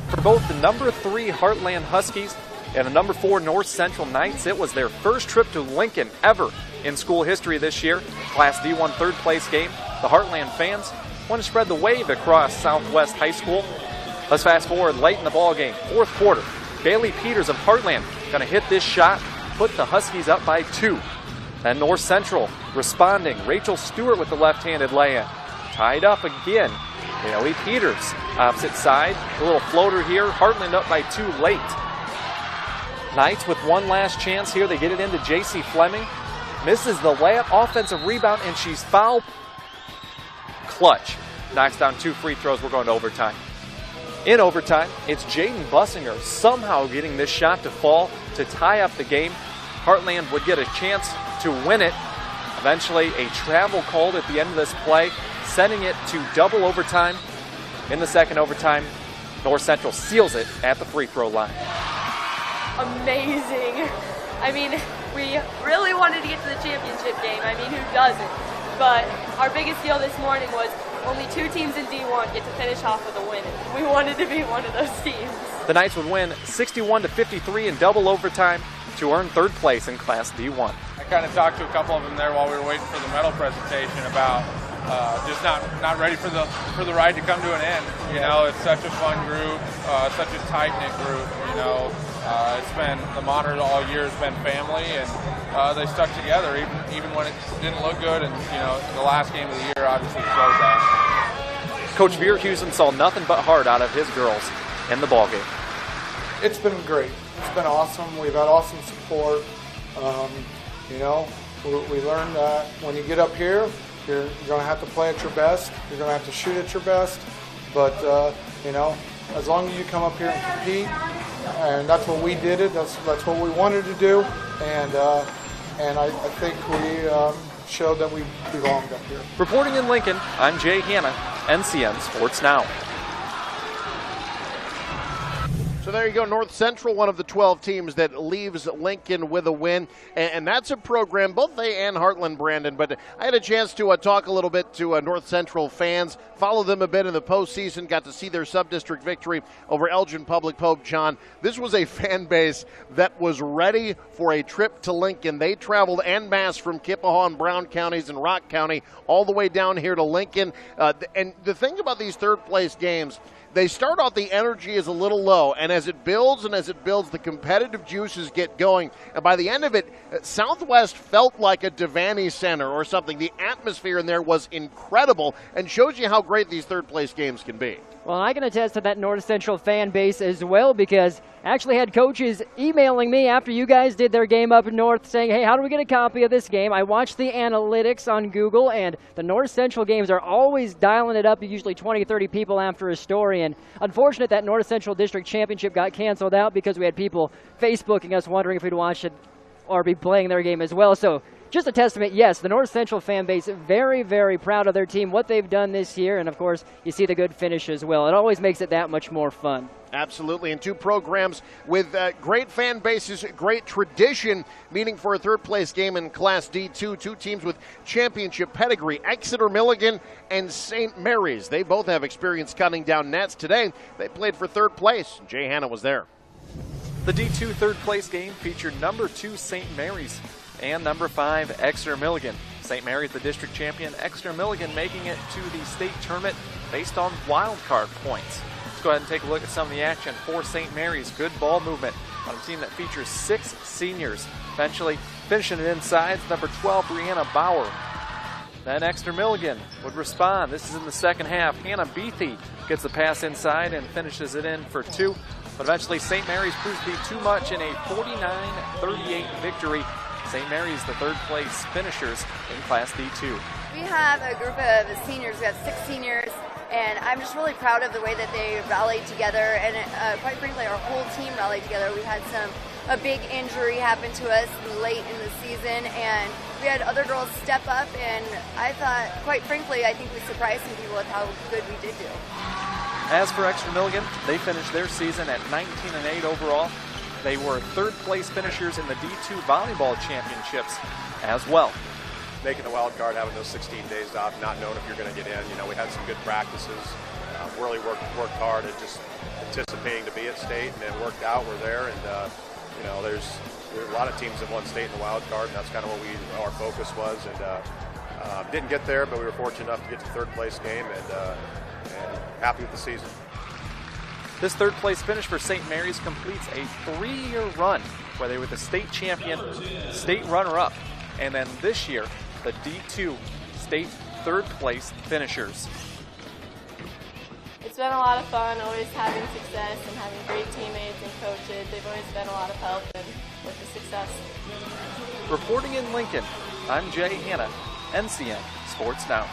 For both the number 3 Heartland Huskies and the number 4 North Central Knights, it was their first trip to Lincoln ever in school history this year. Class D1 third place game. The Heartland fans want to spread the wave across Southwest High School. Let's fast forward late in the ball game, fourth quarter. Bailey Peters of Heartland going to hit this shot, put the Huskies up by 2. And North Central responding. Rachel Stewart with the left-handed lay-in. Tied up again. Bailey Peters, opposite side. A little floater here. Heartland up by 2 late. Knights with one last chance here. They get it into J.C. Fleming. Misses the layup. Offensive rebound, and she's fouled. Clutch. Knocks down 2 free throws. We're going to overtime. In overtime, it's Jaden Bussinger somehow getting this shot to fall to tie up the game. Heartland would get a chance to win it. Eventually, a travel called at the end of this play, sending it to double overtime. In the second overtime, North Central seals it at the free throw line. Amazing. I mean, we really wanted to get to the championship game. I mean, who doesn't? But our biggest deal this morning was only 2 teams in D1 get to finish off with a win. We wanted to be one of those teams. The Knights would win 61-53 in double overtime to earn third place in Class D1. I kind of talked to a couple of them there while we were waiting for the medal presentation about just not ready for the ride to come to an end. You know, it's such a fun group, such a tight-knit group, you know. It's been the motto all year has been family, and they stuck together even when it didn't look good. And the last game of the year obviously showed that. Coach Vierhusen saw nothing but heart out of his girls in the ballgame. It's been great. It's been awesome. We've had awesome support. We learned that when you get up here, you're going to have to play at your best. You're going to have to shoot at your best. But, as long as you come up here and compete, and that's what we did that's what we wanted to do. And I think we showed that we belonged up here. Reporting in Lincoln, I'm Jay Hanna, NCN Sports Now. So there you go, North Central, one of the 12 teams that leaves Lincoln with a win. And that's a program, both they and Heartland, Brandon. But I had a chance to talk a little bit to North Central fans, follow them a bit in the postseason, got to see their sub-district victory over Elgin Public Pope John. This was a fan base that was ready for a trip to Lincoln. They traveled en masse from Kippahaw and Brown counties and Rock County all the way down here to Lincoln. And the thing about these third-place games, they start off, the energy is a little low, and as it builds, the competitive juices get going. And by the end of it, Southwest felt like a Devaney Center or something. The atmosphere in there was incredible and shows you how great these third-place games can be. Well, I can attest to that North Central fan base as well, because I actually had coaches emailing me after you guys did their game up north saying, hey, how do we get a copy of this game? I watched the analytics on Google, and the North Central games are always dialing it up, usually 20, 30 people after a story. And unfortunate that North Central District Championship got canceled out because we had people Facebooking us wondering if we'd watch it or be playing their game as well. So just a testament, yes, the North Central fan base, very, very proud of their team, what they've done this year, and of course, you see the good finish as well. It always makes it that much more fun. Absolutely, and two programs with great fan bases, great tradition, meaning for a third-place game in Class D2, two teams with championship pedigree, Exeter Milligan and St. Mary's. They both have experience cutting down nets. Today, they played for third place. Jay Hanna was there. The D2 third-place game featured number 2 St. Mary's and number 5 Exeter Milligan. St. Mary's the district champion, Exeter Milligan making it to the state tournament based on wild card points. Let's go ahead and take a look at some of the action for St. Mary's. Good ball movement on a team that features 6 seniors. Eventually finishing it inside is number 12 Brianna Bauer. Then Exeter Milligan would respond. This is in the second half. Hannah Beathy gets the pass inside and finishes it in for 2. But eventually St. Mary's proves to be too much in a 49-38 victory. St. Mary's the third-place finishers in Class D2. We have a group of seniors. We have 6 seniors, and I'm just really proud of the way that they rallied together, and quite frankly, our whole team rallied together. We had a big injury happen to us late in the season, and we had other girls step up, and I thought, quite frankly, I think we surprised some people with how good we did do. As for Exeter Milligan, they finished their season at 19-8 overall. They were third-place finishers in the D2 volleyball championships as well. Making the wild card, having those 16 days off, not knowing if you're going to get in. We had some good practices, really worked hard at just anticipating to be at state, and it worked out. We're there, and there's a lot of teams that won state in the wild card, and that's kind of what our focus was. And didn't get there, but we were fortunate enough to get to the third-place game, and happy with the season. This third-place finish for St. Mary's completes a 3-year run where they were the state champion, state runner-up, and then this year, the D2 state third-place finishers. It's been a lot of fun, always having success and having great teammates and coaches. They've always been a lot of help and with the success. Reporting in Lincoln, I'm Jay Hanna, NCN Sports Now.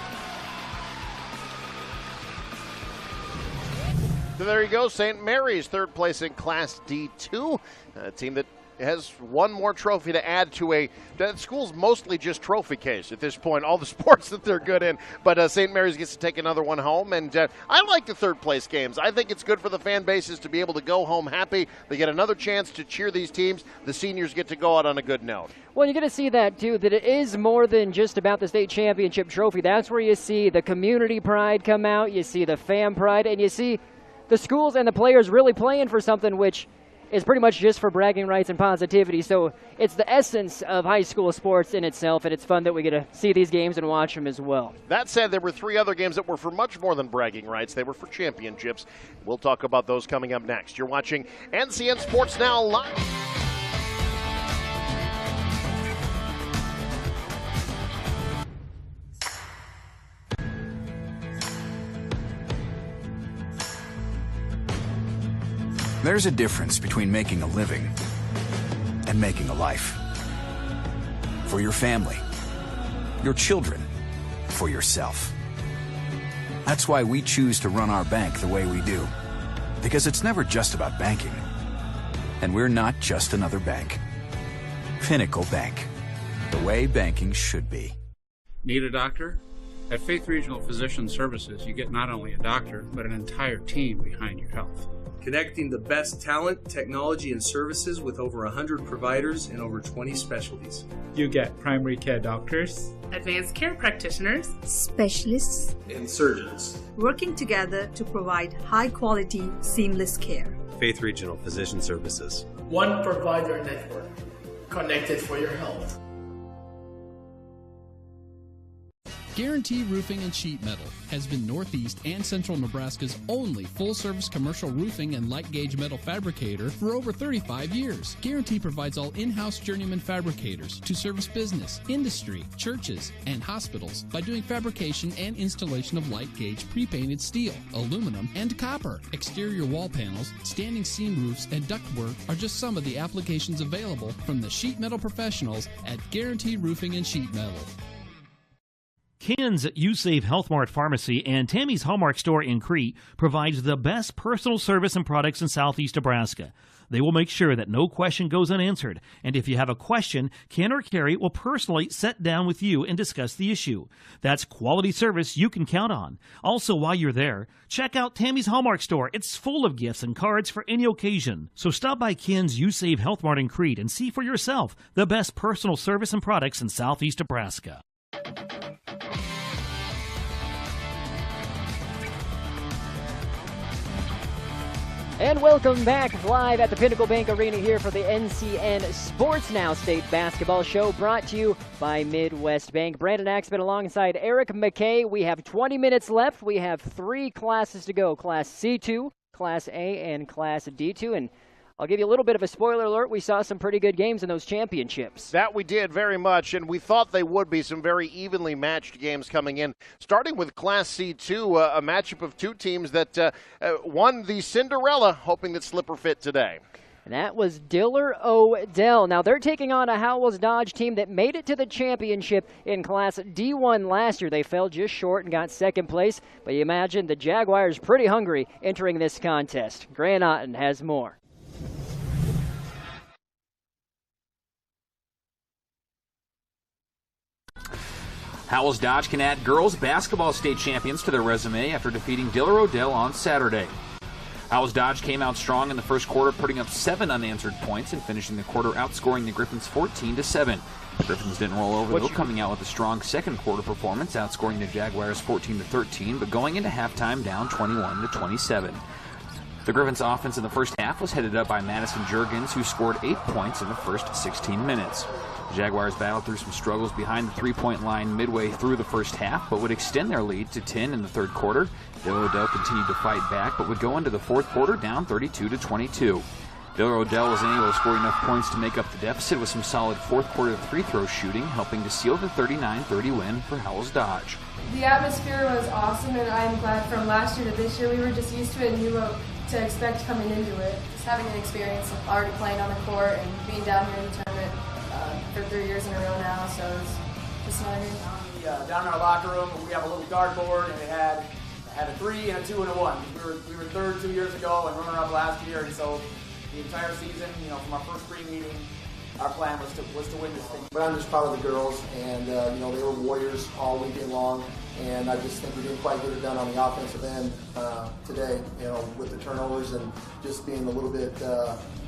So there you go, St. Mary's, third place in Class D2, a team that has one more trophy to add to that school's mostly just trophy case at this point, all the sports that they're good in. But St. Mary's gets to take another one home, and I like the third place games. I think it's good for the fan bases to be able to go home happy. They get another chance to cheer these teams. The seniors get to go out on a good note. Well, you're going to see that, too, that it is more than just about the state championship trophy. That's where you see the community pride come out, you see the fan pride, and you see the schools and the players really playing for something which is pretty much just for bragging rights and positivity. So it's the essence of high school sports in itself, and it's fun that we get to see these games and watch them as well. That said, there were 3 other games that were for much more than bragging rights. They were for championships. We'll talk about those coming up next. You're watching NCN Sports Now live. There's a difference between making a living and making a life. For your family, your children, for yourself. That's why we choose to run our bank the way we do. Because it's never just about banking. And we're not just another bank. Pinnacle Bank. The way banking should be. Need a doctor? At Faith Regional Physician Services, you get not only a doctor, but an entire team behind your health. Connecting the best talent, technology, and services with over 100 providers in over 20 specialties. You get primary care doctors, advanced care practitioners, specialists, and surgeons, working together to provide high-quality, seamless care. Faith Regional Physician Services. One provider network, connected for your health. Guarantee Roofing and Sheet Metal has been Northeast and Central Nebraska's only full-service commercial roofing and light-gauge metal fabricator for over 35 years. Guarantee provides all in-house journeyman fabricators to service business, industry, churches, and hospitals by doing fabrication and installation of light-gauge pre-painted steel, aluminum, and copper. Exterior wall panels, standing seam roofs, and ductwork are just some of the applications available from the sheet metal professionals at Guarantee Roofing and Sheet Metal. Ken's U-Save Health Mart Pharmacy and Tammy's Hallmark Store in Crete provides the best personal service and products in southeast Nebraska. They will make sure that no question goes unanswered, and if you have a question, Ken or Carrie will personally sit down with you and discuss the issue. That's quality service you can count on. Also, while you're there, check out Tammy's Hallmark Store. It's full of gifts and cards for any occasion. So stop by Ken's U-Save Health Mart in Crete and see for yourself the best personal service and products in southeast Nebraska. And welcome back live at the Pinnacle Bank Arena here for the NCN Sports Now State Basketball Show, brought to you by Midwest Bank. Brandon Axman alongside Eric McKay. We have 20 minutes left. We have 3 classes to go, Class C2, Class A, and Class D2. And I'll give you a little bit of a spoiler alert. We saw some pretty good games in those championships. That we did very much, and we thought they would be some very evenly matched games coming in. Starting with Class C2, a matchup of 2 teams that won the Cinderella, hoping that Slipper fit today. And that was Diller Odell. Now they're taking on a Howells Dodge team that made it to the championship in Class D1 last year. They fell just short and got second place, but you imagine the Jaguars pretty hungry entering this contest. Grant Otten has more. Howells Dodge can add girls basketball state champions to their resume after defeating Diller Odell on Saturday. Howells Dodge came out strong in the first quarter, putting up 7 unanswered points and finishing the quarter outscoring the Griffins 14-7. The Griffins didn't roll over, though, coming out with a strong second quarter performance, outscoring the Jaguars 14-13, but going into halftime down 21-27. The Griffins' offense in the first half was headed up by Madison Juergens, who scored 8 points in the first 16 minutes. The Jaguars battled through some struggles behind the three-point line midway through the first half, but would extend their lead to 10 in the third quarter. Diller Odell continued to fight back, but would go into the fourth quarter down 32-22. Diller Odell was unable to score enough points to make up the deficit with some solid fourth quarter free throw shooting, helping to seal the 39-30 win for Howells Dodge. The atmosphere was awesome, and I'm glad from last year to this year we were just used to it and knew what to expect coming into it. Just having an experience of already playing on the court and being down here in the tournament for 3 years in a row now, so it's just another game. Down in our locker room, we have a little dartboard, and it had a 3 and a 2 and a 1. We were third 2 years ago and runner-up last year, and so the entire season, from our first spring meeting, our plan was to win this thing. But I'm just proud of the girls, and they were warriors all weekend long, and I just think we didn't quite get it done on the offensive end today, with the turnovers and just being a little bit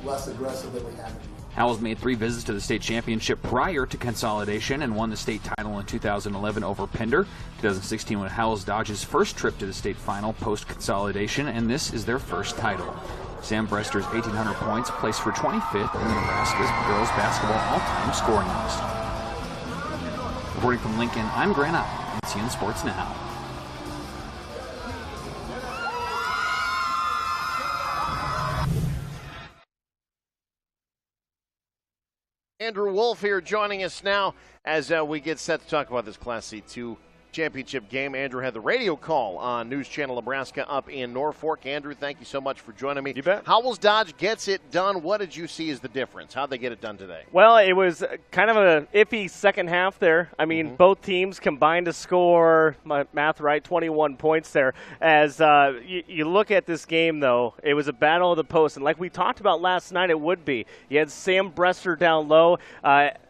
less aggressive than we had. Howells made 3 visits to the state championship prior to consolidation and won the state title in 2011 over Pender. 2016 was Howells Dodge's first trip to the state final post-consolidation, and this is their first title. Sam Brester's 1,800 points placed her 25th in the Nebraska's girls basketball all-time scoring list. Reporting from Lincoln, I'm Grant Ott, NCN Sports Now. Andrew Wolf here joining us now as we get set to talk about this Class C2 championship game. Andrew had the radio call on News Channel Nebraska up in Norfolk. Andrew, thank you so much for joining me. You bet. Howells Dodge gets it done. What did you see as the difference? How'd they get it done today? Well, it was kind of an iffy second half there. I mean, both teams combined to score, my math right, 21 points there. As you look at this game, though, it was a battle of the posts. And like we talked about last night, it would be. You had Sam Brester down low.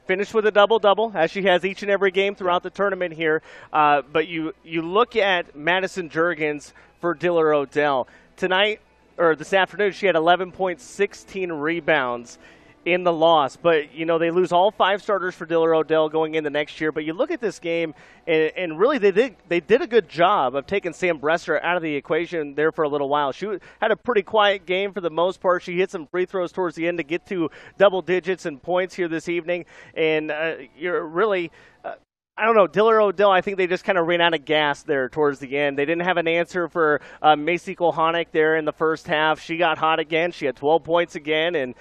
Finished with a double-double, as she has each and every game throughout the tournament here. But you look at Madison Juergens for Diller Odell. Tonight, or this afternoon, she had 11.16 rebounds in the loss. But, you know, they lose all 5 starters for Diller Odell going in the next year. But you look at this game, and really they did a good job of taking Sam Brester out of the equation there for a little while. She had a pretty quiet game for the most part. She hit some free throws towards the end to get to double digits in points here this evening. And you're really I don't know, Diller Odell, I think they just kind of ran out of gas there towards the end. They didn't have an answer for Macy Kohanek there in the first half. She got hot again. She had 12 points again, and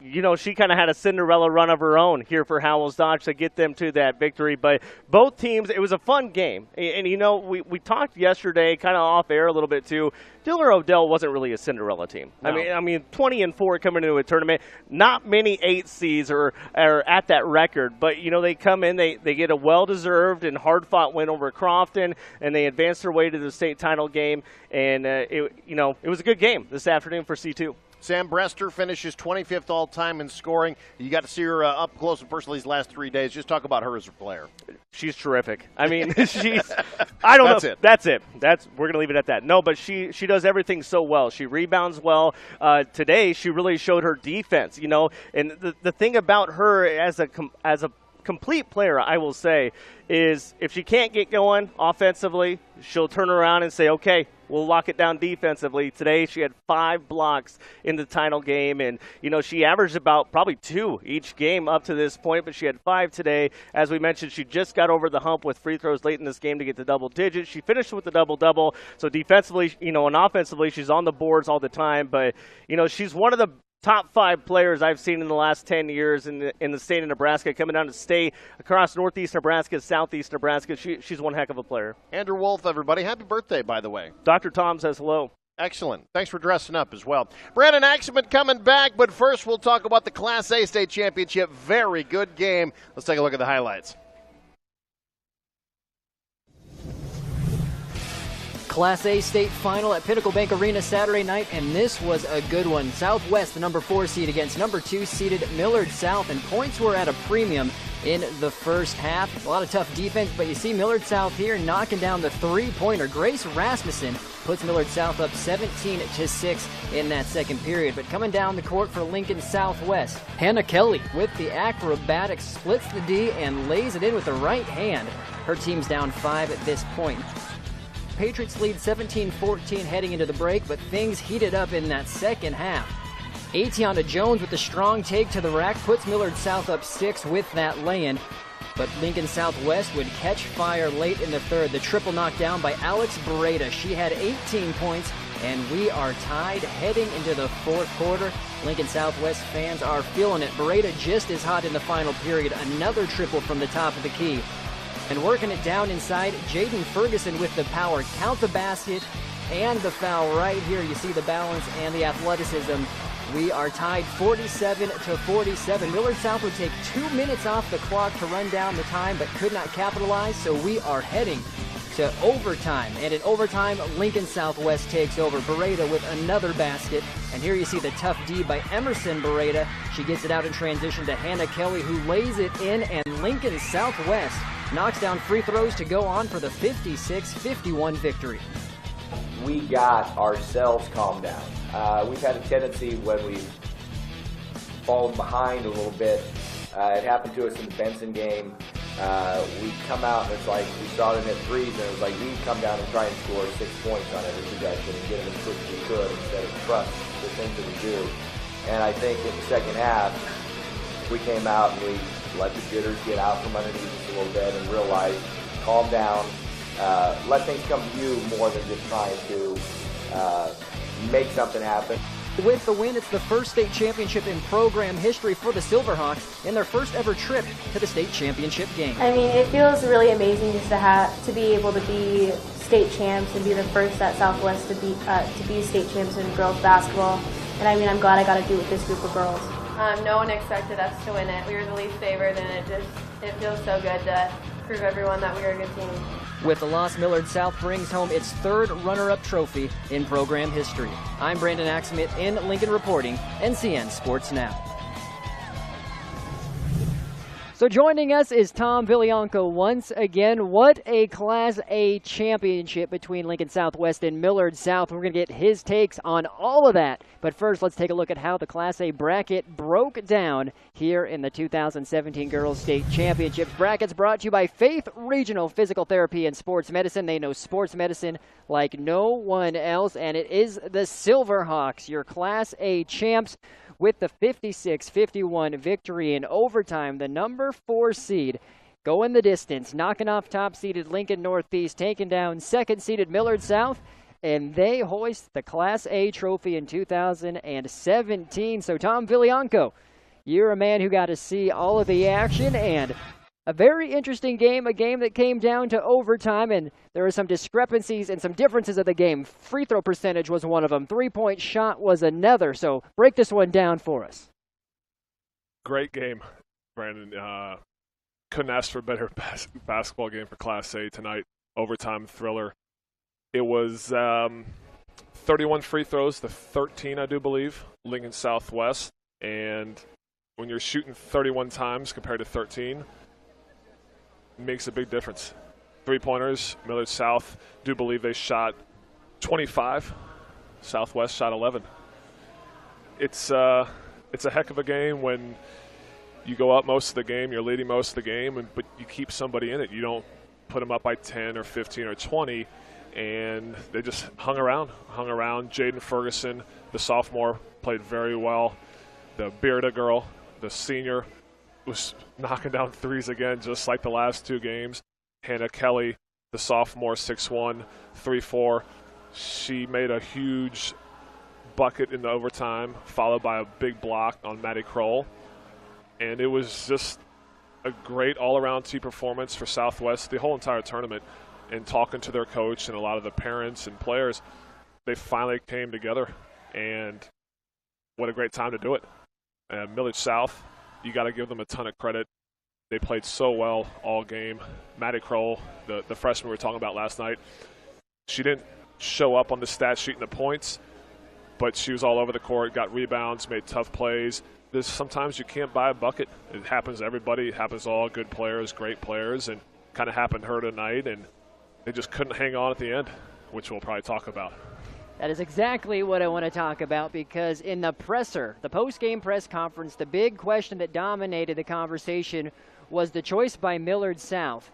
you know, she kind of had a Cinderella run of her own here for Howells Dodge to get them to that victory. But both teams, it was a fun game. And you know, we talked yesterday, kind of off air a little bit too. Diller Odell wasn't really a Cinderella team. No. I mean, 20-4 coming into a tournament. Not many 8 seeds are at that record. But you know, they come in, they get a well-deserved and hard-fought win over Crofton, and they advance their way to the state title game. And it was a good game this afternoon for C2. Sam Brester finishes 25th all-time in scoring. You got to see her up close and personal these last 3 days. Just talk about her as a player. She's terrific. I mean, I don't know. That's it. We're going to leave it at that. No, but she does everything so well. She rebounds well. Today, she really showed her defense, you know. And the thing about her as a complete player, I will say, is if she can't get going offensively, she'll turn around and say, okay, we'll lock it down defensively. Today she had 5 blocks in the title game, and you know, she averaged about probably 2 each game up to this point, but she had 5 today. As we mentioned, she just got over the hump with free throws late in this game to get to double digits. She finished with a double-double, so defensively, you know, and offensively, she's on the boards all the time, but you know, she's one of the top 5 players I've seen in the last 10 years in the state of Nebraska, coming down to stay across northeast Nebraska, southeast Nebraska. She's one heck of a player. Andrew Wolf, everybody. Happy birthday, by the way. Dr. Tom says hello. Excellent. Thanks for dressing up as well. Brandon Axelman coming back, but first we'll talk about the Class A state championship. Very good game. Let's take a look at the highlights. Class A state final at Pinnacle Bank Arena Saturday night, and this was a good one. Southwest, the number 4 seed against number 2 seeded Millard South, and points were at a premium in the first half. A lot of tough defense, but you see Millard South here knocking down the 3-pointer. Grace Rasmussen puts Millard South up 17-6 in that second period. But coming down the court for Lincoln Southwest, Hannah Kelly with the acrobatics splits the D and lays it in with the right hand. Her team's down 5 at this point. Patriots lead 17-14 heading into the break, but things heated up in that second half. Atiana Jones with the strong take to the rack puts Millard South up 6 with that lay-in, but Lincoln Southwest would catch fire late in the third. The triple knockdown by Alex Beretta. She had 18 points, and we are tied heading into the fourth quarter. Lincoln Southwest fans are feeling it. Beretta just as hot in the final period. Another triple from the top of the key. And working it down inside, Jaden Ferguson with the power. Count the basket and the foul right here. You see the balance and the athleticism. We are tied 47-47. Millard South would take 2 minutes off the clock to run down the time, but could not capitalize, so we are heading to overtime. And in overtime, Lincoln Southwest takes over. Beretta with another basket. And here you see the tough D by Emerson Beretta. She gets it out in transition to Hannah Kelly, who lays it in, and Lincoln Southwest knocks down free throws to go on for the 56-51 victory. We got ourselves calmed down. We've had a tendency when we've fallen behind a little bit. It happened to us in the Benson game. we come out and it's like we started at threes, and it was like we'd come down and try and score 6 points on every possession and get them as quick as we could instead of trust the things that we do. And I think in the second half, we came out and we let the jitters get out from underneath us a little bit and realize, calm down, let things come to you more than just trying to make something happen. With the win, it's the first state championship in program history for the Silverhawks in their first ever trip to the state championship game. I mean, it feels really amazing just to be able to be state champs and be the first at Southwest to be state champs in girls basketball. And I mean, I'm glad I got to do it with this group of girls. No one expected us to win it. We were the least favored, and it feels so good to prove everyone that we are a good team. With the loss, Millard South brings home its third runner-up trophy in program history. I'm Brandon Axsmith in Lincoln reporting, NCN Sports Now. So joining us is Tom Villianco once again. What a Class A championship between Lincoln Southwest and Millard South. We're going to get his takes on all of that. But first, let's take a look at how the Class A bracket broke down here in the 2017 Girls State Championships. Brackets brought to you by Faith Regional Physical Therapy and Sports Medicine. They know sports medicine like no one else, and it is the Silverhawks, your Class A champs, with the 56-51 victory in overtime. The number 4 seed going the distance, knocking off top-seeded Lincoln Northeast, taking down second-seeded Millard South, and they hoist the Class A trophy in 2017. So Tom Villianco, you're a man who got to see all of the action, and a very interesting game, a game that came down to overtime, and there were some discrepancies and some differences of the game. Free throw percentage was one of them. Three-point shot was another. So break this one down for us. Great game, Brandon. Couldn't ask for a better basketball game for Class A tonight. Overtime thriller. It was 31 free throws to 13, I do believe, Lincoln Southwest. And when you're shooting 31 times compared to 13, makes a big difference. Three-pointers, Millard South, do believe they shot 25. Southwest shot 11. It's a heck of a game when you go up most of the game, you're leading most of the game, but you keep somebody in it. You don't put them up by 10 or 15 or 20, and they just hung around. Jaden Ferguson, the sophomore, played very well. The Bearda girl, the senior, was knocking down threes again, just like the last two games. Hannah Kelly, the sophomore, 6'1", 3'4". She made a huge bucket in the overtime, followed by a big block on Maddie Kroll. And it was just a great all-around team performance for Southwest the whole entire tournament. And talking to their coach and a lot of the parents and players, they finally came together. And what a great time to do it. Millard South, you got to give them a ton of credit. They played so well all game. Maddie Kroll, the freshman we were talking about last night, she didn't show up on the stat sheet in the points, but she was all over the court, got rebounds, made tough plays. Sometimes you can't buy a bucket. It happens to everybody. It happens to all good players, great players, and kind of happened to her tonight, and they just couldn't hang on at the end, which we'll probably talk about. That is exactly what I want to talk about, because in the presser, the post-game press conference, the big question that dominated the conversation was the choice by Millard South.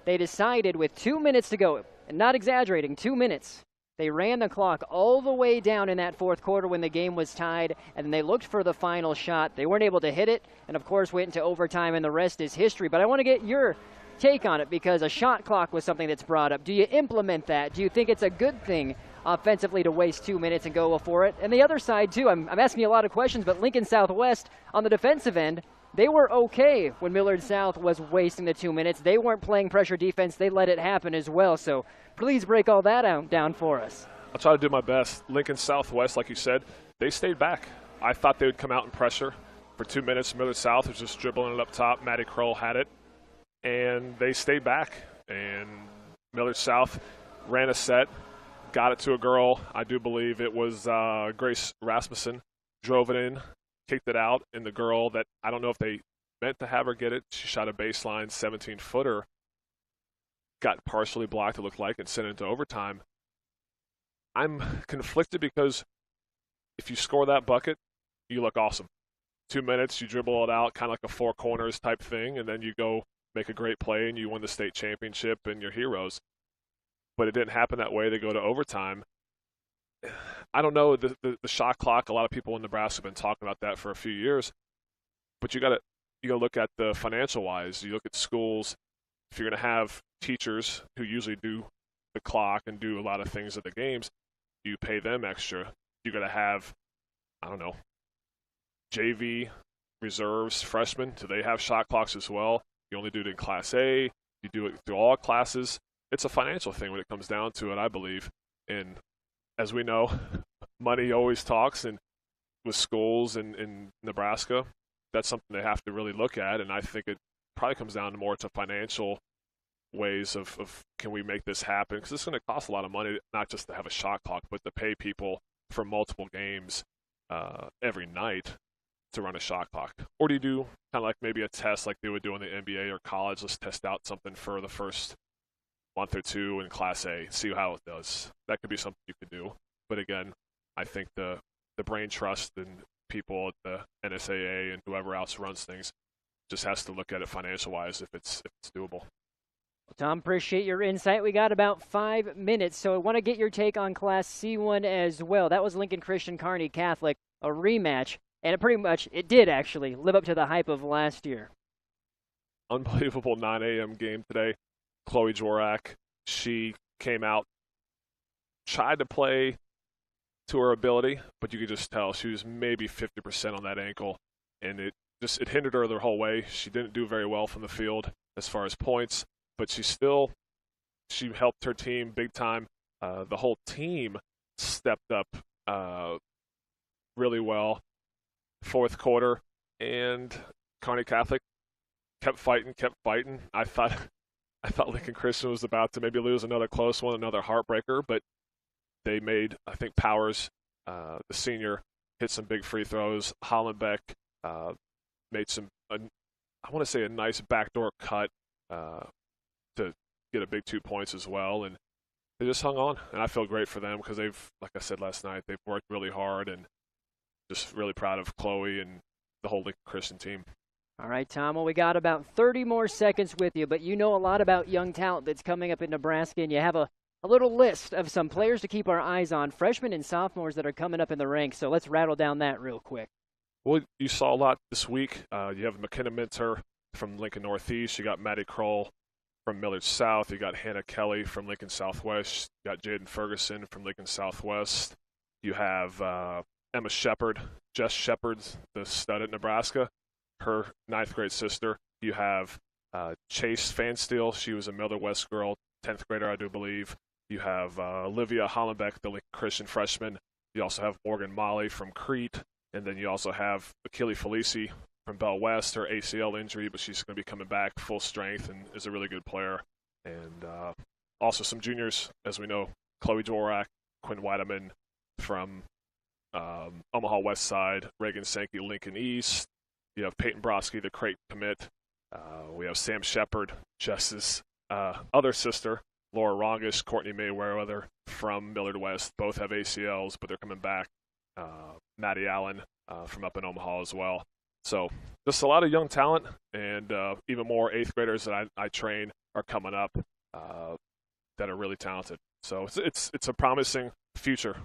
They decided with 2 minutes to go, and not exaggerating, 2 minutes, they ran the clock all the way down in that fourth quarter when the game was tied, and then they looked for the final shot. They weren't able to hit it, and of course went into overtime, and the rest is history. But I want to get your take on it, because a shot clock was something that's brought up. Do you implement that? Do you think it's a good thing offensively to waste 2 minutes and go for it? And the other side, too, I'm asking you a lot of questions, but Lincoln Southwest, on the defensive end, they were okay when Millard South was wasting the 2 minutes. They weren't playing pressure defense. They let it happen as well. So please break all that down for us. I'll try to do my best. Lincoln Southwest, like you said, they stayed back. I thought they would come out and pressure for 2 minutes. Millard South was just dribbling it up top. Maddie Kroll had it, and they stayed back. And Millard South ran a set, got it to a girl. I do believe it was Grace Rasmussen, drove it in, kicked it out, and the girl that I don't know if they meant to have her get it, she shot a baseline 17-footer, got partially blocked, it looked like, and sent it into overtime. I'm conflicted because if you score that bucket, you look awesome. 2 minutes, you dribble it out, kind of like a four corners type thing, and then you go make a great play and you win the state championship and you're heroes. But it didn't happen that way. They go to overtime. I don't know, the shot clock, a lot of people in Nebraska have been talking about that for a few years. But you got to look at the financial wise. You look at schools. If you're going to have teachers who usually do the clock and do a lot of things at the games, you pay them extra. You got to have, I don't know, JV reserves, freshmen. Do they have shot clocks as well? You only do it in Class A. You do it through all classes. It's a financial thing when it comes down to it, I believe. And as we know, money always talks, and with schools in Nebraska, that's something they have to really look at. And I think it probably comes down more to financial ways of can we make this happen? Because it's going to cost a lot of money, not just to have a shot clock, but to pay people for multiple games every night to run a shot clock. Or do you do kind of like maybe a test like they would do in the NBA or college? Let's test out something for the first month or two in Class A, see how it does. That could be something you could do. But again, I think the brain trust and people at the NSAA and whoever else runs things just has to look at it financial-wise if it's doable. Tom, appreciate your insight. We got about 5 minutes, so I want to get your take on Class C1 as well. That was Lincoln Christian Kearney Catholic, a rematch, and it did actually live up to the hype of last year. Unbelievable 9 a.m. game today. Chloe Jorak, she came out, tried to play to her ability, but you could just tell she was maybe 50% on that ankle, and it hindered her the whole way. She didn't do very well from the field as far as points, but she helped her team big time. The whole team stepped up really well fourth quarter, and Kearney Catholic kept fighting. I thought Lincoln Christian was about to maybe lose another close one, another heartbreaker, but they made, I think, Powers, the senior, hit some big free throws. Hollenbeck made a nice backdoor cut to get a big 2 points as well, and they just hung on. And I feel great for them because like I said last night, they've worked really hard, and just really proud of Chloe and the whole Lincoln Christian team. All right, Tom, well, we got about 30 more seconds with you, but you know a lot about young talent that's coming up in Nebraska, and you have a little list of some players to keep our eyes on, freshmen and sophomores that are coming up in the ranks, so let's rattle down that real quick. Well, you saw a lot this week. You have McKenna Minter from Lincoln Northeast. You got Maddie Kroll from Millard South. You got Hannah Kelly from Lincoln Southwest. You got Jaden Ferguson from Lincoln Southwest. You have Emma Shepard, Jess Shepard's the stud at Nebraska, her 9th grade sister. You have Chase Fansteel. She was a Millard West girl, 10th grader, I do believe. You have Olivia Hollenbeck, the Lincoln Christian freshman. You also have Morgan Molly from Crete. And then you also have Achille Felici from Bell West, her ACL injury, but she's going to be coming back full strength and is a really good player. And also some juniors, as we know, Chloe Jorak, Quinn Weideman from Omaha West Side, Reagan Sankey, Lincoln East. You have Peyton Brodsky, the Creighton commit. We have Sam Shepard, Jess's other sister, Laura Rongish, Courtney Mayweather from Millard West. Both have ACLs, but they're coming back. Maddie Allen from up in Omaha as well. So just a lot of young talent, and even more 8th graders that I train are coming up that are really talented. So it's a promising future.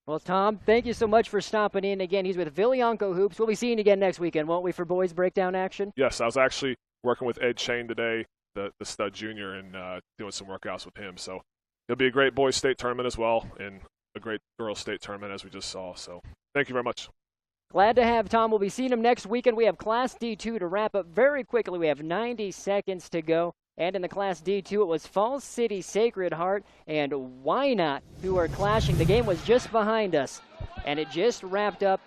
Well, Tom, thank you so much for stopping in again. He's with Vilianco Hoops. We'll be seeing you again next weekend, won't we, for boys breakdown action? Yes, I was actually working with Ed Shane today, the stud junior, and doing some workouts with him. So it'll be a great boys state tournament as well, and a great girls state tournament as we just saw. So thank you very much. Glad to have Tom. We'll be seeing him next weekend. We have Class D2 to wrap up very quickly. We have 90 seconds to go. And in the Class D2, it was Falls City Sacred Heart and Wynot who are clashing. The game was just behind us, and it just wrapped up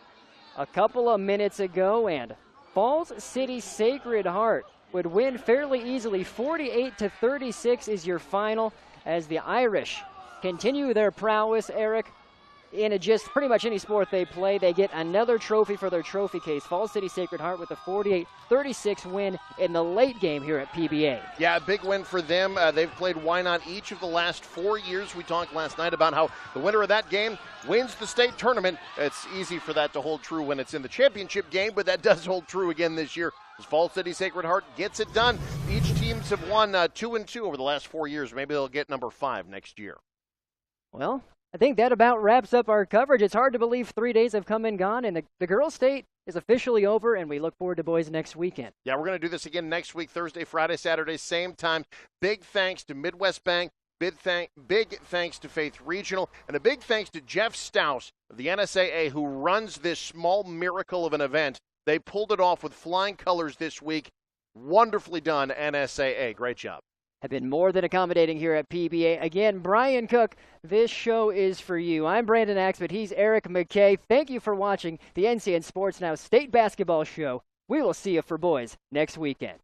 a couple of minutes ago. And Falls City Sacred Heart would win fairly easily. 48-36 is your final as the Irish continue their prowess, Eric. in just pretty much any sport they play. They get another trophy for their trophy case. Falls City Sacred Heart with a 48-36 win in the late game here at PBA. Yeah, a big win for them. They've played Why Not each of the last 4 years. We talked last night about how the winner of that game wins the state tournament. It's easy for that to hold true when it's in the championship game, but that does hold true again this year as Falls City Sacred Heart gets it done. Each teams have won 2-2 over the last 4 years. Maybe they'll get number 5 next year. Well, I think that about wraps up our coverage. It's hard to believe 3 days have come and gone, and the girls' state is officially over, and we look forward to boys next weekend. Yeah, we're going to do this again next week, Thursday, Friday, Saturday, same time. Big thanks to Midwest Bank. Big thanks to Faith Regional, and a big thanks to Jeff Stouse of the NSAA, who runs this small miracle of an event. They pulled it off with flying colors this week. Wonderfully done, NSAA. Great job. Have been more than accommodating here at PBA. Again, Brian Cook, this show is for you. I'm Brandon Axford. He's Eric McKay. Thank you for watching the NCN Sports Now State Basketball Show. We will see you for boys next weekend.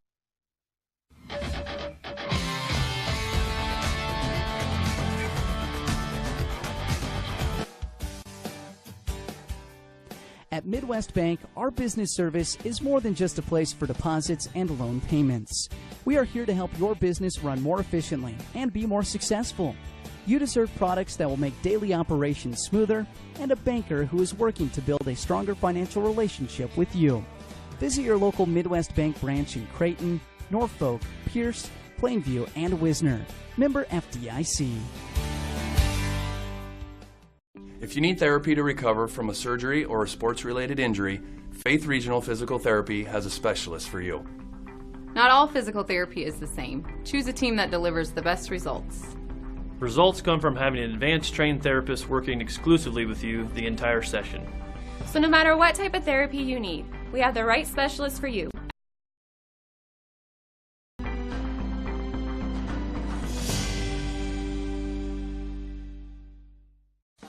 At Midwest Bank, our business service is more than just a place for deposits and loan payments. We are here to help your business run more efficiently and be more successful. You deserve products that will make daily operations smoother and a banker who is working to build a stronger financial relationship with you. Visit your local Midwest Bank branch in Creighton, Norfolk, Pierce, Plainview, and Wisner. Member FDIC. If you need therapy to recover from a surgery or a sports-related injury, Faith Regional Physical Therapy has a specialist for you. Not all physical therapy is the same. Choose a team that delivers the best results. Results come from having an advanced trained therapist working exclusively with you the entire session. So no matter what type of therapy you need, we have the right specialist for you.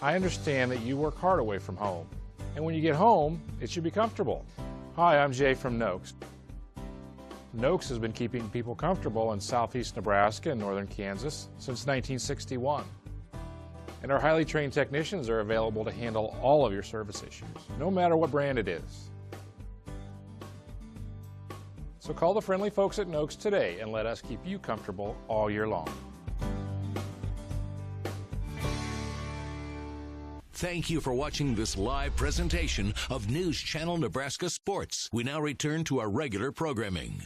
I understand that you work hard away from home, and when you get home, it should be comfortable. Hi, I'm Jay from Noakes. Noakes has been keeping people comfortable in southeast Nebraska and northern Kansas since 1961. And our highly trained technicians are available to handle all of your service issues, no matter what brand it is. So call the friendly folks at Noakes today and let us keep you comfortable all year long. Thank you for watching this live presentation of News Channel Nebraska Sports. We now return to our regular programming.